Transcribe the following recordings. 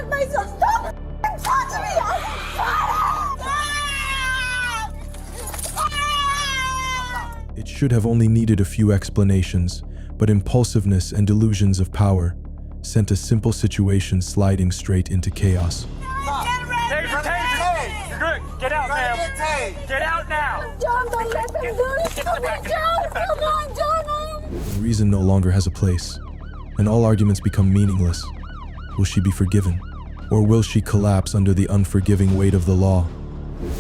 want my son. Stop touching me. It should have only needed a few explanations, but impulsiveness and delusions of power sent a simple situation sliding straight into chaos. Taser! You're good. Get out, ma'am. Get out now. John, don't let them do this to me, John. Come on, John. Reason no longer has a place, and all arguments become meaningless. Will she be forgiven? Or will she collapse under the unforgiving weight of the law?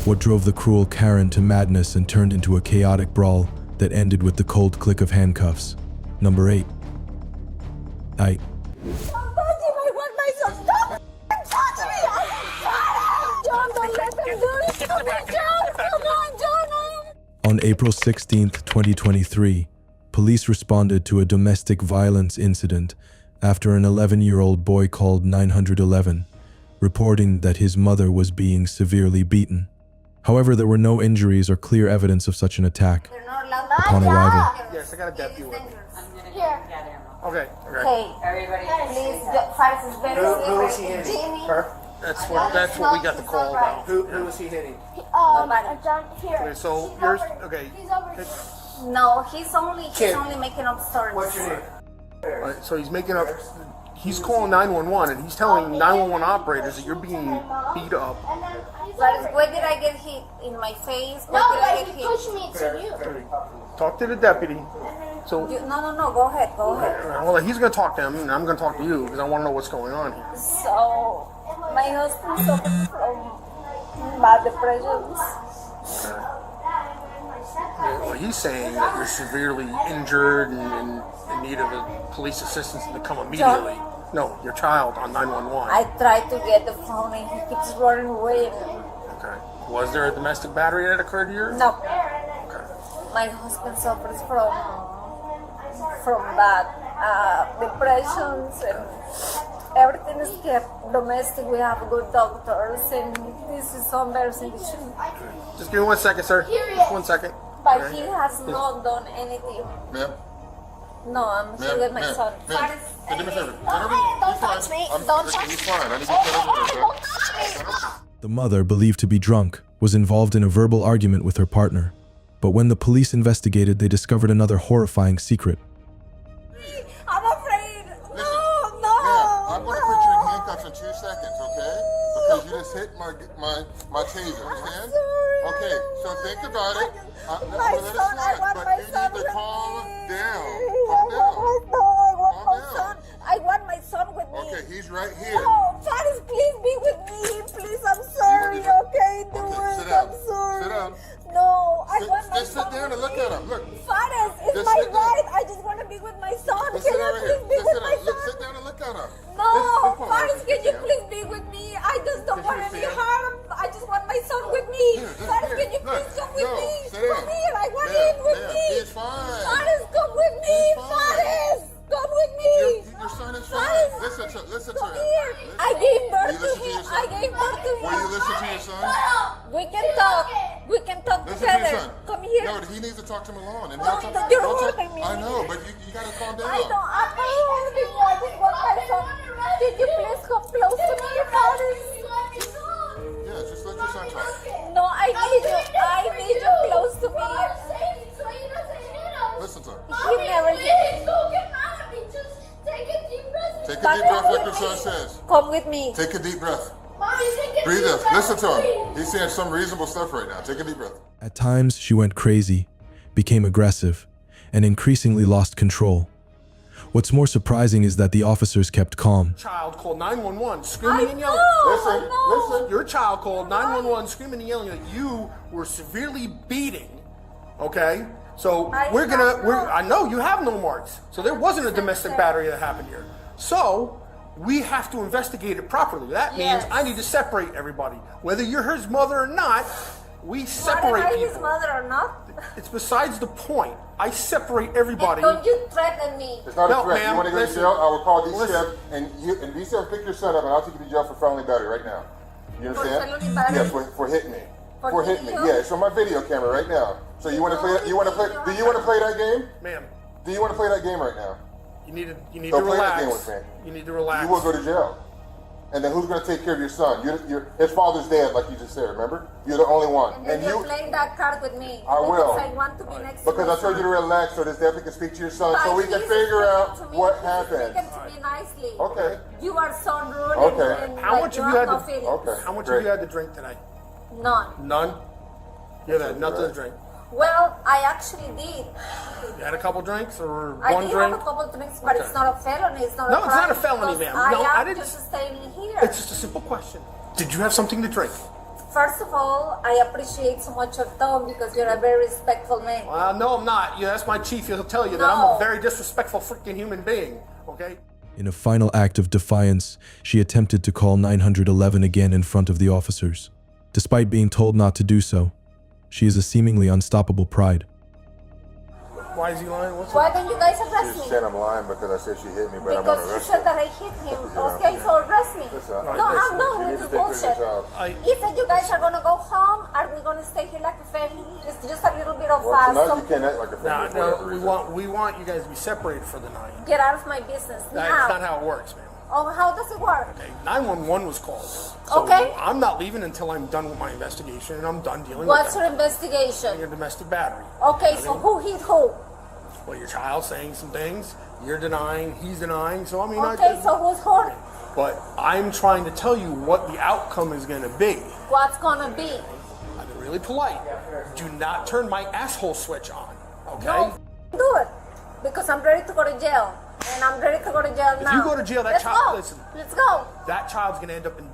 What drove the cruel Karen to madness and turned into a chaotic brawl that ended with the cold click of handcuffs? Number 8. I want my son. Stop touching me. John, don't let them do this to me, John. Come on, John. On April 16th, 2023, police responded to a domestic violence incident after an 11-year-old boy called 911, reporting that his mother was being severely beaten. However, there were no injuries or clear evidence of such an attack. Upon arrival, Yes, I got a deputy with me. Here. Okay. Hey, everybody, please, Faris is very Who is he hitting? Her? That's what we got the call about. Who is he hitting? John, here. Okay, so yours. Okay. No, he's only making up stories. What's your name? All right, so he's making up. He's calling 911 and he's telling 911 operators that you're being beat up. Faris, where did I get hit? In my face? Where did I get hit? Push me to you. Talk to the deputy. So. No. Go ahead. Well, he's gonna talk to him, and I'm gonna talk to you because I want to know what's going on here. So, my husband suffers from bad depressions. Well, he's saying that you're severely injured and in need of police assistance to come immediately. No, your child on 911. I tried to get the phone and he keeps running away. Okay. Was there a domestic battery that occurred here? No. Okay. My husband suffers from bad depressions and everything is kept domestic. We have good doctors and this is so embarrassing. Just give me 1 second, sir. Just 1 second. But he has not done anything. Ma'am? No, I'm here with my son. Do me a favor. Don't touch me. Don't touch me. He's fine. I need to get over here. the mother, believed to be drunk, was involved in a verbal argument with her partner. But when the police investigated, they discovered another horrifying secret. I'm afraid. No. I'm going to put you in handcuffs in 2 seconds, okay? Because you just hit my taser, understand? Okay, so think about it. I want my son need to calm down. I want my son with me. Okay, he's right here. No, Faris, please be with me. Please, I'm sorry. Okay, do it. Sit down. I'm sorry. Sit down. No, I want my Just son. sit down and look at him. Look. Faris, it's Just my sit down. right. I just want to be with my son. Just Can sit you over please here. be Just with sit my down. son? Sit down and look at him. No, Come on, Faris, can you yeah. please be with me? I just don't Can want you any stand? harm. I just want my son with me. Faris, can you please come with me? Sit down. Come here. I want Ma'am, him with ma'am, me. he's fine. Faris, come with me. He's fine. Faris, come with me. Your son is fine. Faris, Listen to come him. here. I gave birth Will you to listen to him. your son? I gave birth to him. Will you listen to your son? We can talk. We can talk Listen to your together. son. Come here. No, he needs to talk to him alone. And No, he'll talk, you're he'll talk- hurting me. I know, but you gotta calm down. I'm not holding you. I just want my son. Can you please come close to me, Faris? Yeah, just let your son talk. No, I need you. I need you close to me. Listen to him. He never did. Take a deep breath like your son says. Come with me. Take a deep breath. Breathe in. Listen to him. He's saying some reasonable stuff right now. Take a deep breath. At times, she went crazy, became aggressive, and increasingly lost control. What's more surprising is that the officers kept calm. Child called 911 screaming and yelling. Listen. Your child called 911 screaming and yelling that you were severely beating. Okay? So I know you have no marks. So there wasn't a domestic battery that happened here. So we have to investigate it properly. That means I need to separate everybody. Whether you're his mother or not, we separate Whether I'm people. his mother or not? It's besides the point. I separate everybody. Don't you threaten me. It's not No, a threat. ma'am, You want to go to listen. jail? I will call Listen. DCF and DCF pick your son up and I'll take you to jail for felony battery right now. You understand? felony battery? Yeah, for hitting me. For hitting me. hitting you? Yeah, it's on my video camera right now. So you want to play? Do you want to play that game? Ma'am, Do you want to play that game right now? you need to Don't play that relax. game with me. You need to relax. You will go to jail. And then who's going to take care of your son? His father's dead, like you just said, remember? You're the only one. And you're playing that card with me. I will. Because I want to be next to Because my I told you to relax so this deputy can speak to your son But so we can he's figure out speaking to me, what he's happened. speaking to me nicely. Okay. You are so rude Okay. and How like, much you have you have had no to? feelings. Okay. How much Great. have you had to drink today? None. None. You had nothing to drink. Well, I actually did. You had a couple drinks or I one did drink? have a couple of drinks, but Okay. it's not a felony. It's not No, a it's not crime a felony, because ma'am. No, I am didn't- just staying here. It's just a simple question. Did you have something to drink? First of all, I appreciate so much your tone because you're a very respectful man. No, I'm not. Yeah, that's my chief. He'll tell you that I'm No. a very disrespectful freaking human being. Okay? In a final act of defiance, she attempted to call 911 again in front of the officers. Despite being told not to do so, she is a seemingly unstoppable pride. Why is he lying? What's Why don't you guys arrest She me? said I'm lying because I said she hit me, but I'm Because going to she arrest said her. that I hit him. Okay, so arrest me. Listen, No, I'm not you need with to this take care of your bullshit. child. Either you guys are gonna go home, or we're gonna stay here like a family. It's just a little bit of Well, tonight you some- can't act like a family for whatever No, reason. we want you guys to be separated for the night. Get out of my business That's now. not how it works, man. Oh, how does it work? Okay, 911 was called. So Okay. I'm not leaving until I'm done with my investigation and I'm done dealing What's with your that. investigation? Your domestic battery. Okay, so who hit who? Well, your child's saying some things. You're denying. He's denying. So I mean, Okay, so who's hurt? But I'm trying to tell you what the outcome is going to be. What's gonna be? I've been really polite. Do not turn my asshole switch on. Okay? No, do it. Because I'm ready to go to jail. And I'm ready to go to jail now. you go to jail, that Let's child- go. listen. Let's go. That child's going to end up in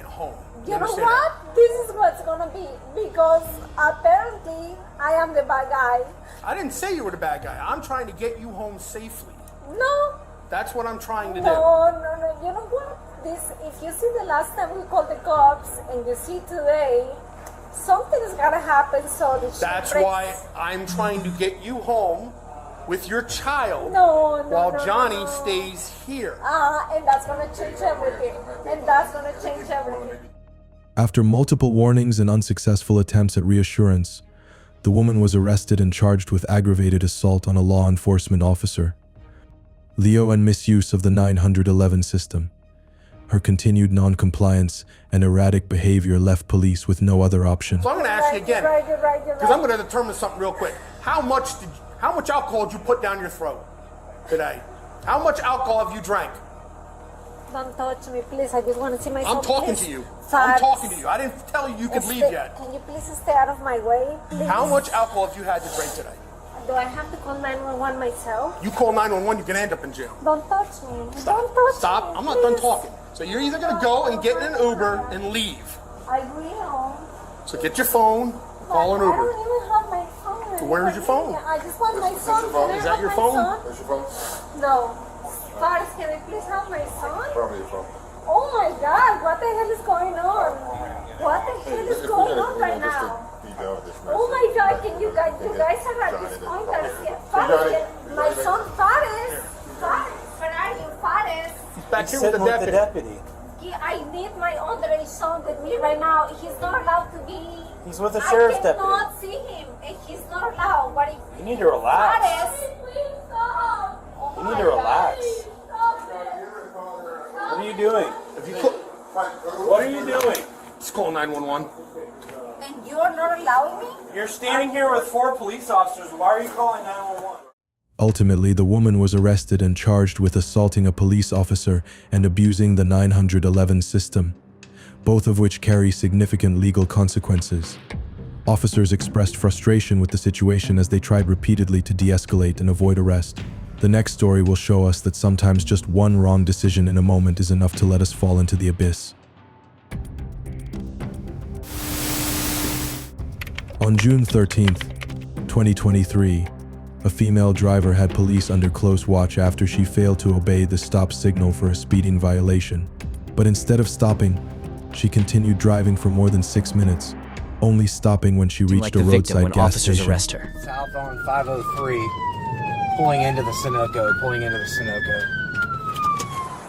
a home. You know understand what? that? This is what's gonna be. Because apparently I am the bad guy. I didn't say you were the bad guy. I'm trying to get you home safely. No. That's what I'm trying to do. No. You know what? If you see the last time we called the cops and you see today, something's gotta happen so the shit That's breaks. why I'm trying to get you home with your child No, while no, Johnny no. stays here. And that's gonna change everything. And that's gonna change everything. After multiple warnings and unsuccessful attempts at reassurance, the woman was arrested and charged with aggravated assault on a law enforcement officer, Leo, and misuse of the 911 system. Her continued non-compliance and erratic behavior left police with no other option. So I'm going to ask you again, You're right. because I'm going to determine something real quick. How much alcohol did you put down your throat today? How much alcohol have you drank? Don't touch me, please. I just want to see myself. I'm talking please. to you. Sorry. I'm talking to you. I didn't tell you you could leave yet. Can you please stay out of my way? Please? How much alcohol have you had to drink today? Do I have to call 911 myself? You call 911, you can end up in jail. Don't touch me. Don't touch me. Stop. I'm not done please. talking. So you're either going to go and get in an Uber and leave. I will. So get your phone, call an I Uber. don't even have my phone. So where's your phone? I just want my son. Can I Is that have your my phone? son? Where's your phone? No. Faris, can I please have my son? Probably your phone. Oh my God, what the hell is going on? What the hell is going on right now? Oh my God, can you guys are at this point are scared. Faris, my son Faris, where are you, Faris? Back here with the deputy. I need my underage son with me right now. He's not allowed to be. He's with the sheriff's I cannot see him. And he's not allowed. But if You need to relax. Faris, please stop. Oh You my need to relax. God, stop it. What are you doing? If you call, What are you doing? just call 911. And you're not allowing me? You're standing here with 4 police officers. Why are you calling 911? Ultimately, the woman was arrested and charged with assaulting a police officer and abusing the 911 system, both of which carry significant legal consequences. Officers expressed frustration with the situation as they tried repeatedly to de-escalate and avoid arrest. The next story will show us that sometimes just one wrong decision in a moment is enough to let us fall into the abyss. On June 13th, 2023, a female driver had police under close watch after she failed to obey the stop signal for a speeding violation. But instead of stopping, she continued driving for more than 6 minutes, only stopping when she reached like a the victim roadside when gas officers station. arrest her. South on 503, pulling into the Sunoco,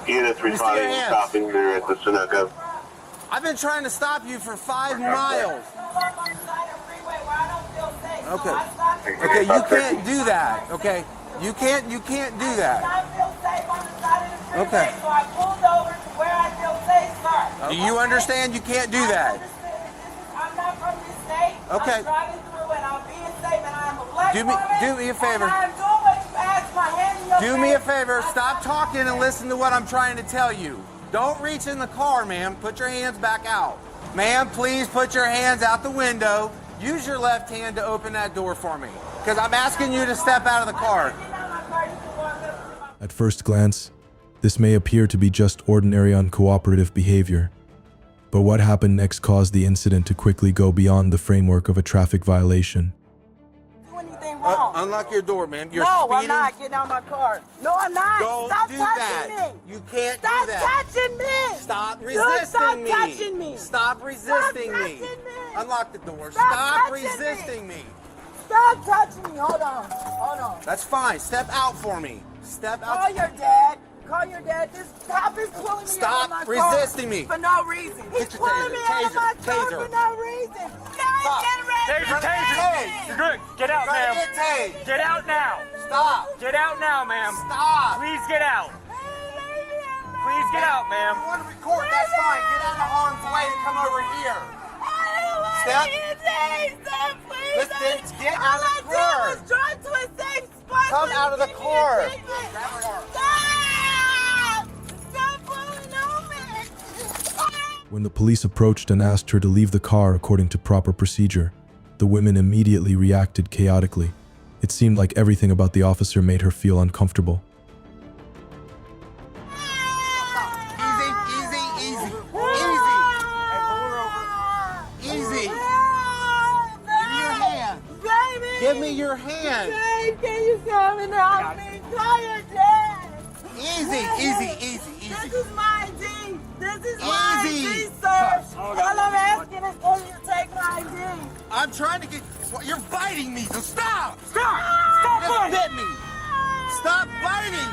Units responding, stopping there at the Sunoco. I've been trying to stop you for 5 miles. Okay. Okay, you can't do that. Okay. You can't do that. Okay. So I pulled over to where I feel safe. Do you understand you can't do that? I'm not from this state. Okay. I'm driving through and I'm being safe and I'm a black Do woman. me a favor. And I'm doing what you asked, my hand in your Do face. me a favor. Stop talking and listen to what I'm trying to tell you. Don't reach in the car, ma'am. Put your hands back out. Ma'am, please put your hands out the window. Use your left hand to open that door for me. Because I'm asking you to step out of the car. At first glance, this may appear to be just ordinary uncooperative behavior. But what happened next caused the incident to quickly go beyond the framework of a traffic violation. Do anything wrong. Unlock your door, ma'am. You're no, speeding. I'm not getting out of my car. No, I'm not. Don't Stop do touching that. me. You can't Stop do that. touching me. Stop You resisting stop me. touching me. Stop resisting Stop me. touching me. Unlock the door. Stop Stop touching resisting me. Stop touching me. Hold on. Hold on. That's fine. Step out for me. Step out. Call your dad. Call your dad. This cop is pulling me Stop out of my car. resisting me. For no reason. He's Get your pulling me out of my taser. car Taser. for no reason. Guys, Stop. get ready. Taser. You're good. Get out, Trying to ma'am. get tased. Get out now. Stop. Get out now, ma'am. Stop. Please get out. Please get out, You ma'am. want to record? That's fine. Get out of harm's way and come over here. Step. Listen, get out of the car. All I did was drive to a safe spot. Come out of the car. Stop! Stop pulling on me! When the police approached and asked her to leave the car according to proper procedure, the women immediately reacted chaotically. It seemed like everything about the officer made her feel uncomfortable. Easy, easy, easy. Easy. Easy. Give me your hand. Babe, can you come and help me? Call your dad. Easy, easy, easy, easy. This is my ID. This is my Easy. ID, sir. All I'm asking is for you to take my ID. I'm trying to get. You're biting me, so stop! Stop. You Stop just it. bit me. Stop biting!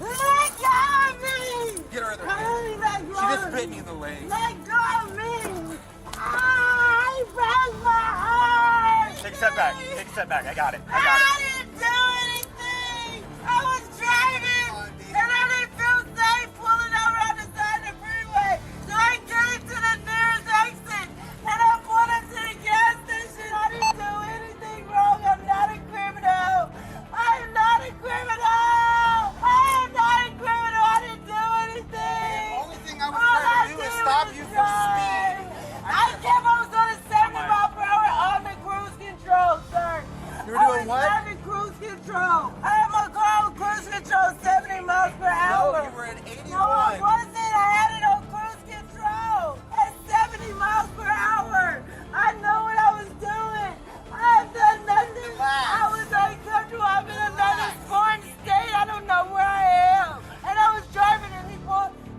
Let go of me. Get her other Let hand. go She just of bit me. me in the leg. Let go of me. I broke my heart. Take a step back. Take a step back. I got it. I I got it. didn't do anything. I was driving and I didn't feel safe pulling over on the side of the freeway. So I came to the nearest exit and I pulled into the gas station. I didn't do anything wrong. I'm not a criminal. I am not a criminal. I am not a criminal. I didn't do anything. The only thing I was trying to do is stop you from speeding. I kept on doing 70 miles per hour on the cruise control, sir. You were doing what? I was driving cruise control. I had my car on cruise control 70 miles per hour. No, you were at 81. No, I wasn't. I had it on cruise control at 70 miles per hour. I know what I was doing. I have done nothing. I was uncomfortable. I'm in another foreign state. I don't know where I am. And I was driving and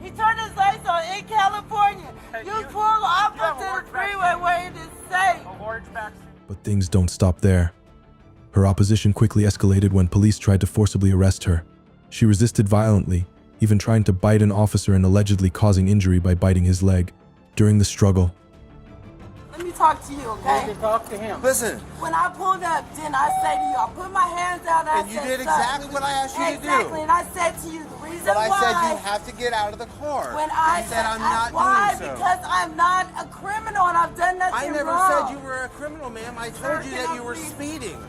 he turned his lights on in California. You pull off onto the freeway where it is safe. Orange back. But things don't stop there. Her opposition quickly escalated when police tried to forcibly arrest her. She resisted violently, even trying to bite an officer and allegedly causing injury by biting his leg. During the struggle, Let me talk to you, okay? Talk to him. Listen, When I pulled up, didn't I say to you, I put my hands out and I and you said, did "Son." exactly what I asked you to Exactly, do. and I said to you, the reason But I why. said you have to get out of the car. When I You said I'm not why? doing so. Because I'm not a criminal and I've done nothing I never wrong. said you were a criminal, ma'am. I told you that you were speeding.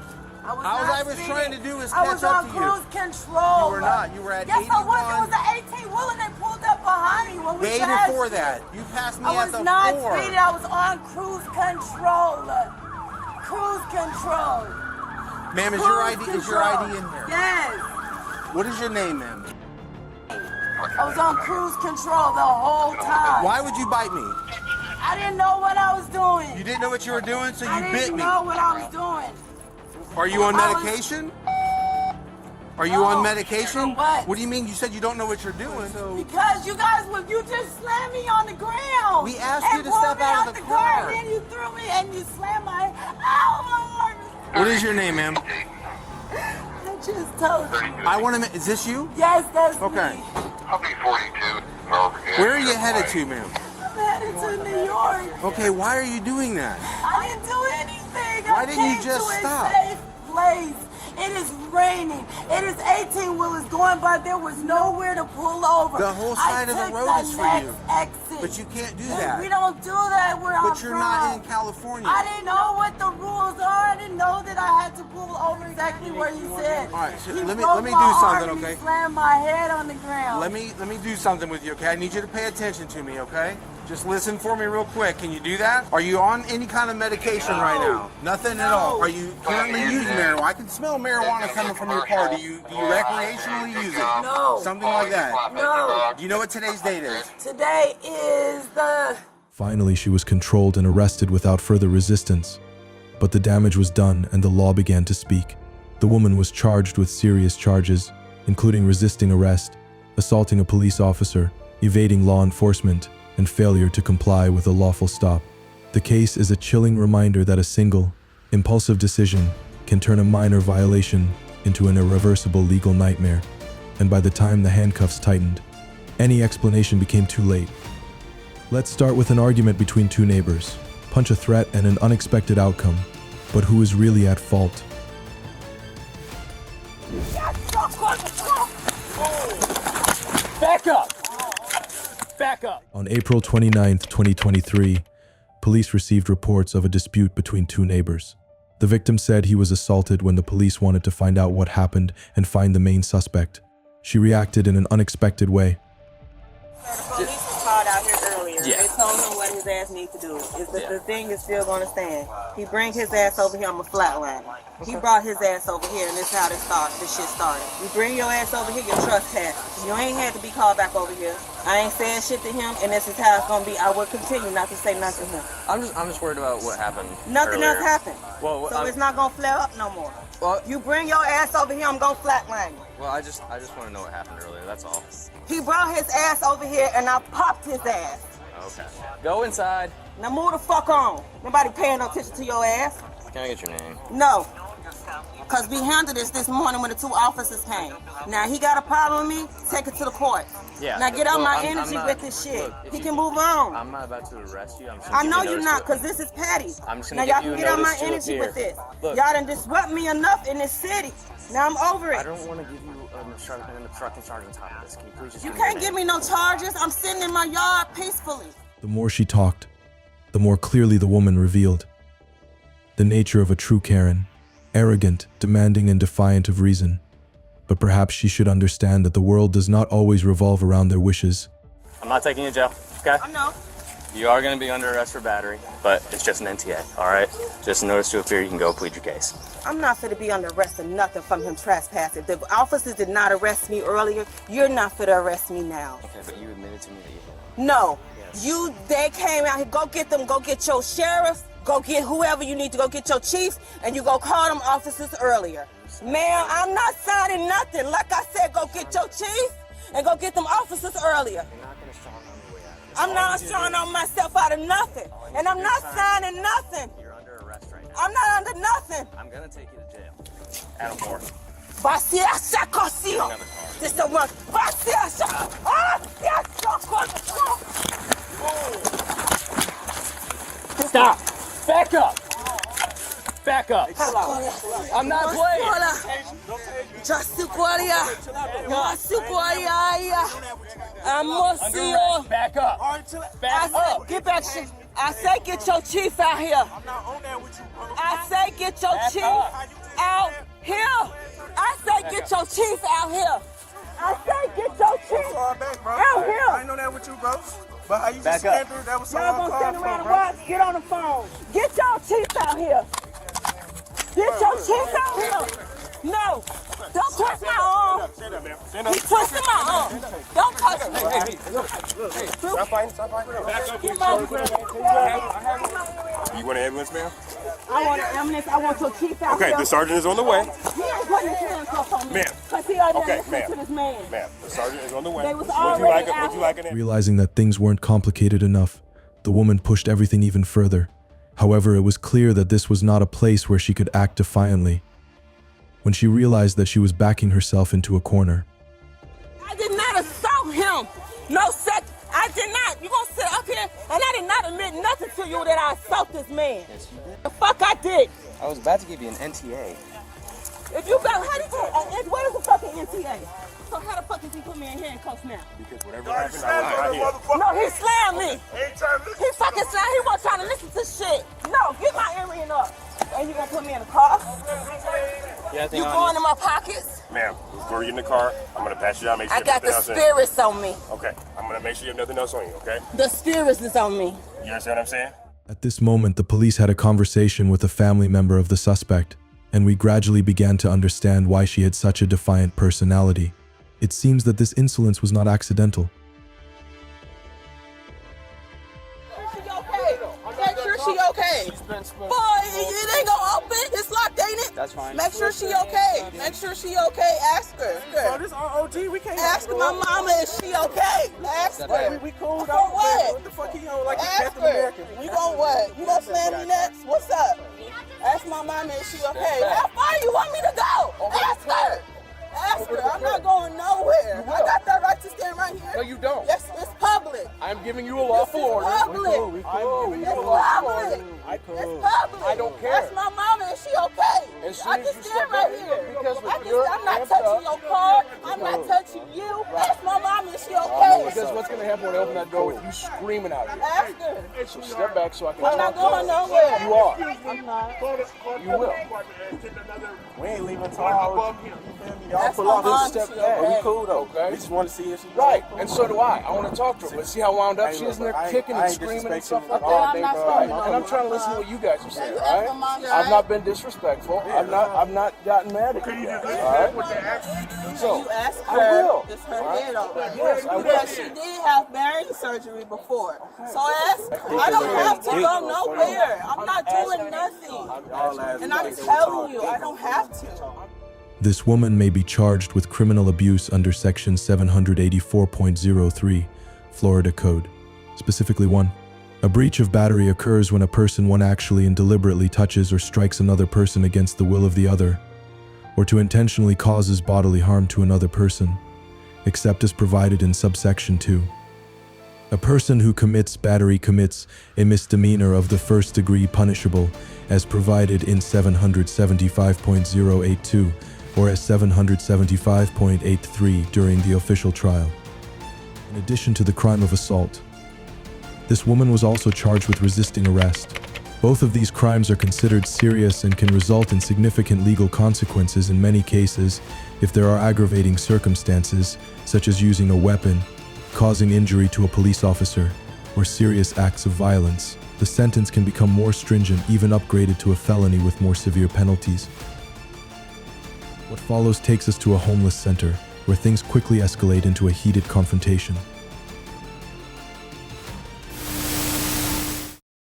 All I was trying to do is I catch was up on to you. cruise control. You were not. You were at Yes, I was. 81. It was an 18 wheeler that pulled up behind me when we Way passed before you. that. You passed me I at was the not 4. speeding. I was on cruise control. Cruise control. Ma'am, is Cruise your ID control. in here? Yes. What is your name, ma'am? I was on cruise control the whole time. Why would you bite me? I didn't know what I was doing. You didn't know what you were doing, so I you didn't bit me. know what I was doing. Are you on I was- medication? Are you No. on medication? What? What do you mean? You said you don't know what you're doing. So Because you guys, you just slammed me on the ground. We asked and you to pulled step me out of the car. car. And then you threw me and you slammed my. Ow, my arm. what is your name, ma'am? I just told you. I want to. Is this you? Yes, that's Okay. me. I'll be 42. Where are you headed to, ma'am? I'm headed to New York. Okay, why are you doing that? I didn't do anything. Why I didn't you came just to stop? a safe place. It is raining. It is 18-wheelers going by. There was nowhere to pull over. The whole side of the road is for you. Exit. But you can't do And that. we don't do that where I'm But you're not in California. I didn't know what the rules are. I didn't know that I had to pull over exactly where you said. All right, so He let me broke do my arm something, and okay? He slammed my head on the ground. Let me do something with you, okay? I need you to pay attention to me, okay? Just listen for me real quick. Can you do that? Are you on any kind of medication right now? Nothing at all. Are you currently using marijuana? I can smell marijuana coming from your car. Do you recreationally use it? No. Something like that? No. Do you know what today's date is? Today is the... Finally, she was controlled and arrested without further resistance. But the damage was done and the law began to speak. The woman was charged with serious charges, including resisting arrest, assaulting a police officer, evading law enforcement, and failure to comply with a lawful stop. The case is a chilling reminder that a single, impulsive decision can turn a minor violation into an irreversible legal nightmare. And by the time the handcuffs tightened, any explanation became too late. Let's start with an argument between two neighbors. Punch a threat and an unexpected outcome. But who is really at fault? Back up! Back up! On April 29, 2023, police received reports of a dispute between two neighbors. The victim said he was assaulted when the police wanted to find out what happened and find the main suspect. She reacted in an unexpected way. The police was called out here earlier. Yeah. They told him what his ass needs to do. The thing is still going to stand. He bring his ass over here, I'm a flatline. He brought his ass over here, and this is how this shit started. You bring your ass over here, you're trespassing. You ain't had to be called back over here. I ain't saying shit to him, and this is how it's gonna be. I will continue not to say nothing to him. I'm just worried about what happened. Nothing else happened. Well, so it's not gonna flare up no more. Well, you bring your ass over here, I'm gonna flatline you. Well, I just want to know what happened earlier. That's all. He brought his ass over here, and I popped his ass. Okay. Go inside. Now move the fuck on. Nobody paying no attention to your ass. Can I get your name? No. Because we handled this morning when the two officers came. Now, he got a problem with me, take it to the court. Yeah. Now, get out my energy with this shit. Look, he can move on. I'm not about to arrest you. I know you're not, because this is petty. I'm just now, going to y'all give you can get out my notice energy to with appear. this. Look. Y'all done disrupt me enough in this city. Now, I'm over it. I don't want to give you an obstructing charge on top of this. Can you please just You can't give me no charges. I'm sitting in my yard peacefully. The more she talked, the more clearly the woman revealed the nature of a true Karen. Arrogant, demanding, and defiant of reason. But perhaps she should understand that the world does not always revolve around their wishes. I'm not taking you to jail, okay? I know. You are going to be under arrest for battery, but it's just an NTA, all right? Just a notice to appear, you can go plead your case. I'm not fit to be under arrest or nothing from him trespassing. The officers did not arrest me earlier. You're not fit to arrest me now. Okay, but you admitted to me that you hit him. No. Yes. They came out here. Go get them. Go get your sheriff. Go get whoever you need to go get your chief, and you go call them officers earlier. Ma'am, I'm not signing nothing. Like I said, go get your chief and go get them officers earlier. I'm not strong on myself out of nothing, and I'm not signing nothing. You're under arrest right now. I'm not under nothing. I'm going to take you to jail. Adam Moore. This the one. Stop! Back up! Back up! I'm not playing! Back up! Back up! Get back, shit. I say get your chief out here. I'm not on that with you, brother. I say get your chief out here. I say get your chief out here. I say get your chief out here. I ain't know that with you, bro. But how you just stand through, that was so y'all gonna stand around and watch? Get on the phone. Get your chief out here. Get your chief out here. No. Don't touch my arm. He twisted my arm. Don't touch me. Hey, stop fighting, stop fighting. You want an ambulance, ma'am? I want an ambulance. I want your chief out here. Okay, the sergeant is on the way. He ain't putting his handcuffs on me. Ma'am. Because he already Okay, listened to this man. Ma'am, the sergeant is on the way. They was Would you like an Realizing that things weren't complicated enough, the woman pushed everything even further. However, it was clear that this was not a place where she could act defiantly. When she realized that she was backing herself into a corner, I did not assault him. No sex. I did not. You gonna sit up here and I did not admit nothing to you that I assault this man. Yes, you did. The fuck I did. I was about to give you an NTA. If you better, how do you, what is the fucking NTA? So how the fuck did he put me in handcuffs now? Because whatever happened, I hear. No, he slammed me. He fucking slammed. He wasn't trying to listen to shit. No, get my earring up. And you gonna put me in the car? You going in my pockets? Ma'am, before you get in the car, I'm gonna pass you down. Make sure I got the nothing else in. spirits on me. Okay, I'm gonna make sure you have nothing else on you. Okay? The spirits is on me. You understand what I'm saying? At this moment, the police had a conversation with a family member of the suspect, and we gradually began to understand why she had such a defiant personality. It seems that this insolence was not accidental. Make sure she okay. Boy, it ain't gonna open. It's locked, ain't it? That's fine. Make sure she okay. Make sure she okay. Ask her. Bro, this ROG, we can't. Ask my mama if she okay. Ask her. We cool. For what? What the fuck you know, like the Ask Captain her. American? You gon' what? You gonna slam me next? What's up? Ask my mama if she okay. How far you want me to go? Ask her. Ask her. I'm not going nowhere. I got that right to stand right here. No, you don't. Yes, it's public. I'm giving you a lawful order. Public. It's public. It's public. I don't care. Ask my mama if she okay. As soon I as can you stand step right in, here. because with I'm not touching your car. I'm not touching you. Ask my mama if she okay. Because what's gonna happen when I open that door with you screaming out here? Ask her. So step back so I can I'm not talk going to her. nowhere. You are. I'm not. You will. We ain't leaving until y'all That's pull my off mom. this step She back. okay. We cool though. Okay. We just want to see if she's Right, and so do I. I want to talk to her, but see how wound up Hey, she is in there look, I ain't- kicking I and ain't screaming and disrespecting stuff like her that. all day, I'm not bro. Right, screaming and I'm trying to listen to what you guys are saying, You all ask right? my mom, you I've all not been disrespectful. I've not gotten mad at you guys, all right? So, You ask I her. will. It's her head on. Yes, I will. Because she did have brain surgery before. So ask her. I don't have to go nowhere. I'm not doing nothing. And I'm telling you, I don't have to. This woman may be charged with criminal abuse under Section 784.03 Florida Code. Specifically 1. A breach of battery occurs when a person one actually and deliberately touches or strikes another person against the will of the other, or to intentionally causes bodily harm to another person, except as provided in subsection 2. A person who commits battery commits a misdemeanor of the first degree punishable as provided in 775.082 or as 775.83 during the official trial. In addition to the crime of assault, this woman was also charged with resisting arrest. Both of these crimes are considered serious and can result in significant legal consequences in many cases if there are aggravating circumstances, such as using a weapon, causing injury to a police officer, or serious acts of violence. The sentence can become more stringent, even upgraded to a felony with more severe penalties. What follows takes us to a homeless center, where things quickly escalate into a heated confrontation.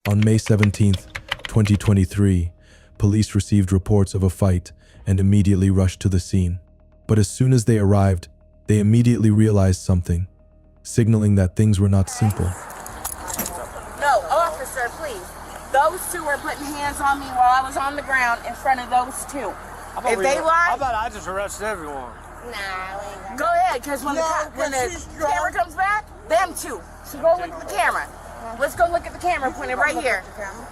On May 17, 2023, police received reports of a fight and immediately rushed to the scene. But as soon as they arrived, they immediately realized something, signaling that things were not simple. No, officer, please. Those two were putting hands on me while I was on the ground in front of those two. If they lie, I thought I just arrested everyone. nah, go ahead, because when the camera comes back, them two. So go look at the camera. Let's go look at the camera pointed right here.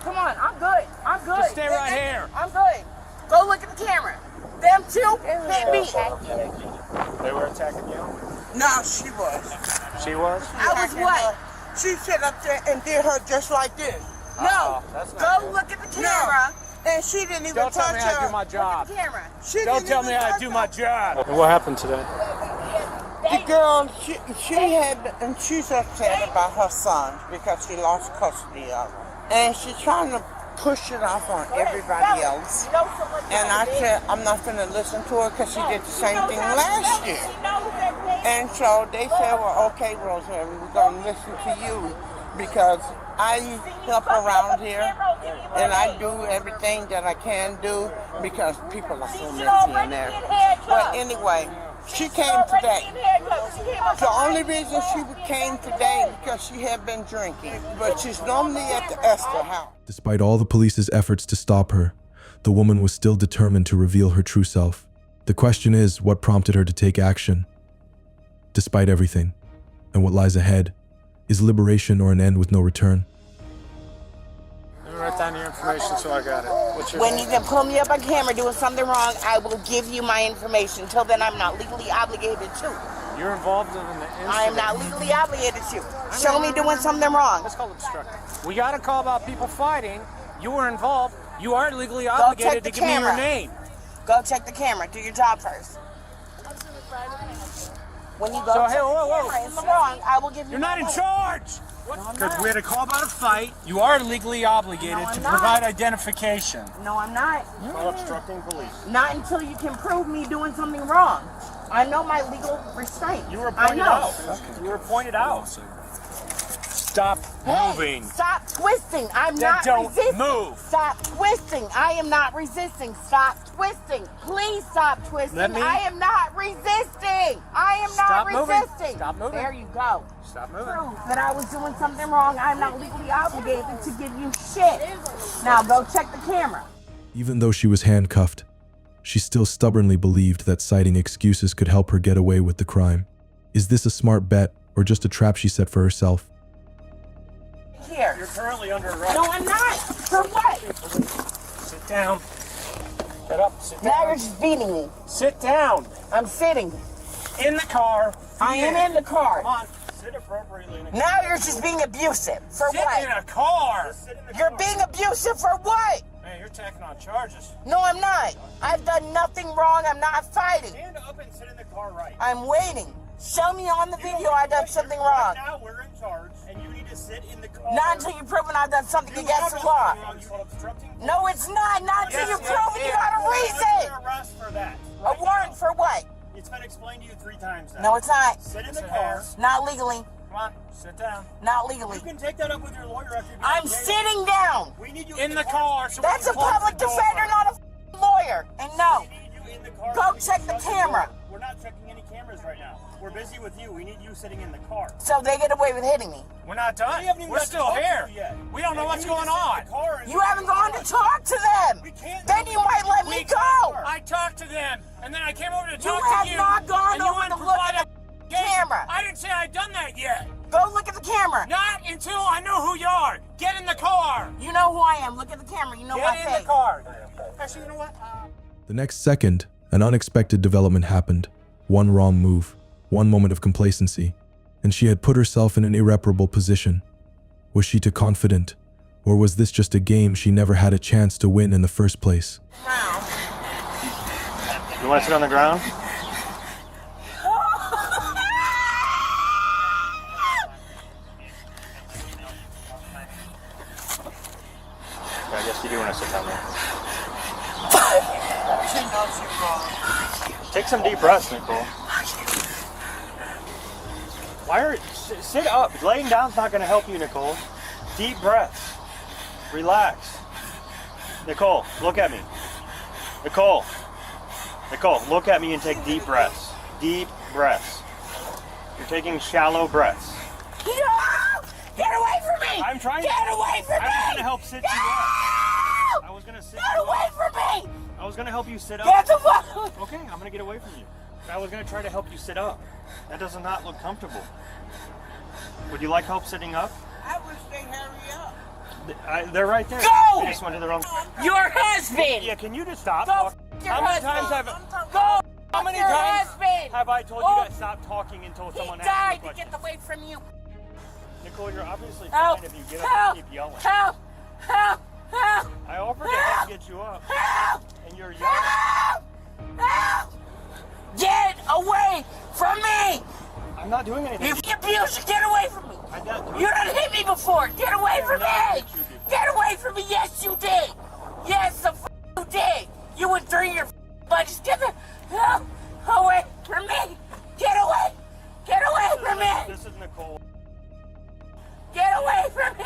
Come on, I'm good. I'm good. Just stay right here. I'm good. Go look at the camera. Them two hit me. They were attacking you? No, she was. She was? I was what? She sat up there and did her just like this. No. That's not Go good. look at the camera. And she didn't even Don't tell touch me how to do her. my job. The camera. She Don't didn't tell me even how to touch do her. my job. And what happened today? The girl, she's upset about her son because she lost custody of him. And she's trying to push it off on everybody else. And I said, I'm not going to listen to her because she did the same thing last year. And so they said, well, okay, Rosemary, we're going to listen to you because I help around here and I do everything that I can do because people are so messy in there. But anyway, she came today. The only reason she came today because she had been drinking, but she's normally at the Esther house. Despite all the police's efforts to stop her, the woman was still determined to reveal her true self. The question is, what prompted her to take action? Despite everything, and what lies ahead, is liberation or an end with no return? Let me write down your information, so I got it. What's your When name? you can pull me up on camera doing something wrong, I will give you my information. Until then, I'm not legally obligated to. You're involved in the incident. I am not legally obligated to. Show me doing something wrong. That's called obstructing. We got a call about people fighting. You were involved. You are legally Go obligated check to the give me your camera. name. Go check the camera. Do your job first. When you go So, check hey, whoa, the whoa. camera, it's wrong. I will give you. You're not in my name. charge. Because we had a call about a fight. You are legally obligated to provide identification. No, I'm not. For obstructing police. Not until you can prove me doing something wrong. I know my legal restraint. You were I pointed know. out. You were pointed out. Stop moving. Stop twisting. I'm Then not don't resisting. move. Stop twisting. I am not resisting. Stop twisting. Please stop twisting. Let me- I am not resisting. I am Stop not moving. resisting. Stop moving. There you go. Stop moving. Prove that I was doing something wrong. I'm not legally obligated to give you shit. Now go check the camera. Even though she was handcuffed, she still stubbornly believed that citing excuses could help her get away with the crime. Is this a smart bet or just a trap she set for herself? Here. You're currently under arrest. No, I'm not. For what? Sit down. Get up. Sit Now down. you're just beating me. Sit down. I'm sitting. In the car. I am in the car. Come on. Sit appropriately in the car. Now you're just being abusive. For Sit what? in a car. Sit in the You're car. being abusive for what? Man, you're tacking on charges. No, I'm not. I've done nothing wrong. I'm not fighting. Stand up and sit in the car right. I'm waiting. Show me on the video I've done something wrong. Right now we're in charge, and you need to sit in the car. Not until you've proven I've done something against the law. No, it's not. Not until you've proven you got a reason. Arrest for that. A warrant for what? It's been explained to you 3 times now. No, it's not. Sit in the car. Not legally. Come on, sit down. Not legally. You can take that up with your lawyer after you. I'm sitting down. We need you in the car. So That's a public defender, not a lawyer. And no. We need you in the car. Go check the camera. We're not checking any cameras right now. We're busy with you. We need you sitting in the car. So they get away with hitting me. We're not done. We're still here. We don't know what's going on. You haven't gone to talk to them. Then you might let me go. I talked to them, and then I came over to You talk have to you. not gone and you over went to and look provided at the camera. I didn't say I'd done that yet. Go look at the camera. Not until I know who you are. Get in the car. You know who I am. Look at the camera. You know my Get in face. the car. Actually, you know what? The next second, an unexpected development happened. One wrong move, one moment of complacency, and she had put herself in an irreparable position. Was she too confident, or was this just a game she never had a chance to win in the first place? You want to sit on the ground? I guess you do want to sit down there. Take some deep breaths, Nicole. Why are sit up? Laying down's not going to help you, Nicole. Deep breaths. Relax. Nicole, look at me. Nicole, look at me and take deep breaths. Deep breaths. You're taking shallow breaths. No! Get away from me! I'm trying to. Get away from me! I was going to help sit you up. I was going to sit Get you away up. from me! I was going to help you sit up. Get the fuck! Okay, I'm going to get away from you. I was going to try to help you sit up. That does not look comfortable. Would you like help sitting up? I wish they hurry up. They're right there. Go! They just went to the wrong. Your husband! Yeah, can you just stop? Go your How many husband! times Go How many your times husband! have I told you to stop talking until He someone asks died you a to question? get away from you. Nicole, you're obviously Help! fine if you get up Help! and keep yelling. Help! Help! Help! I offered to help get you up, Help! and you're yelling. Help! Help! Get away from me! I'm not doing anything. You abuse! Get away from me! I'm not doing You done hit me before! Get away from me! Get away from me! Yes, you did! Yes, the f you did! You and 3 of your buddies, get the hell away from me! Get away! Get away from me! This is Nicole. Get away from me!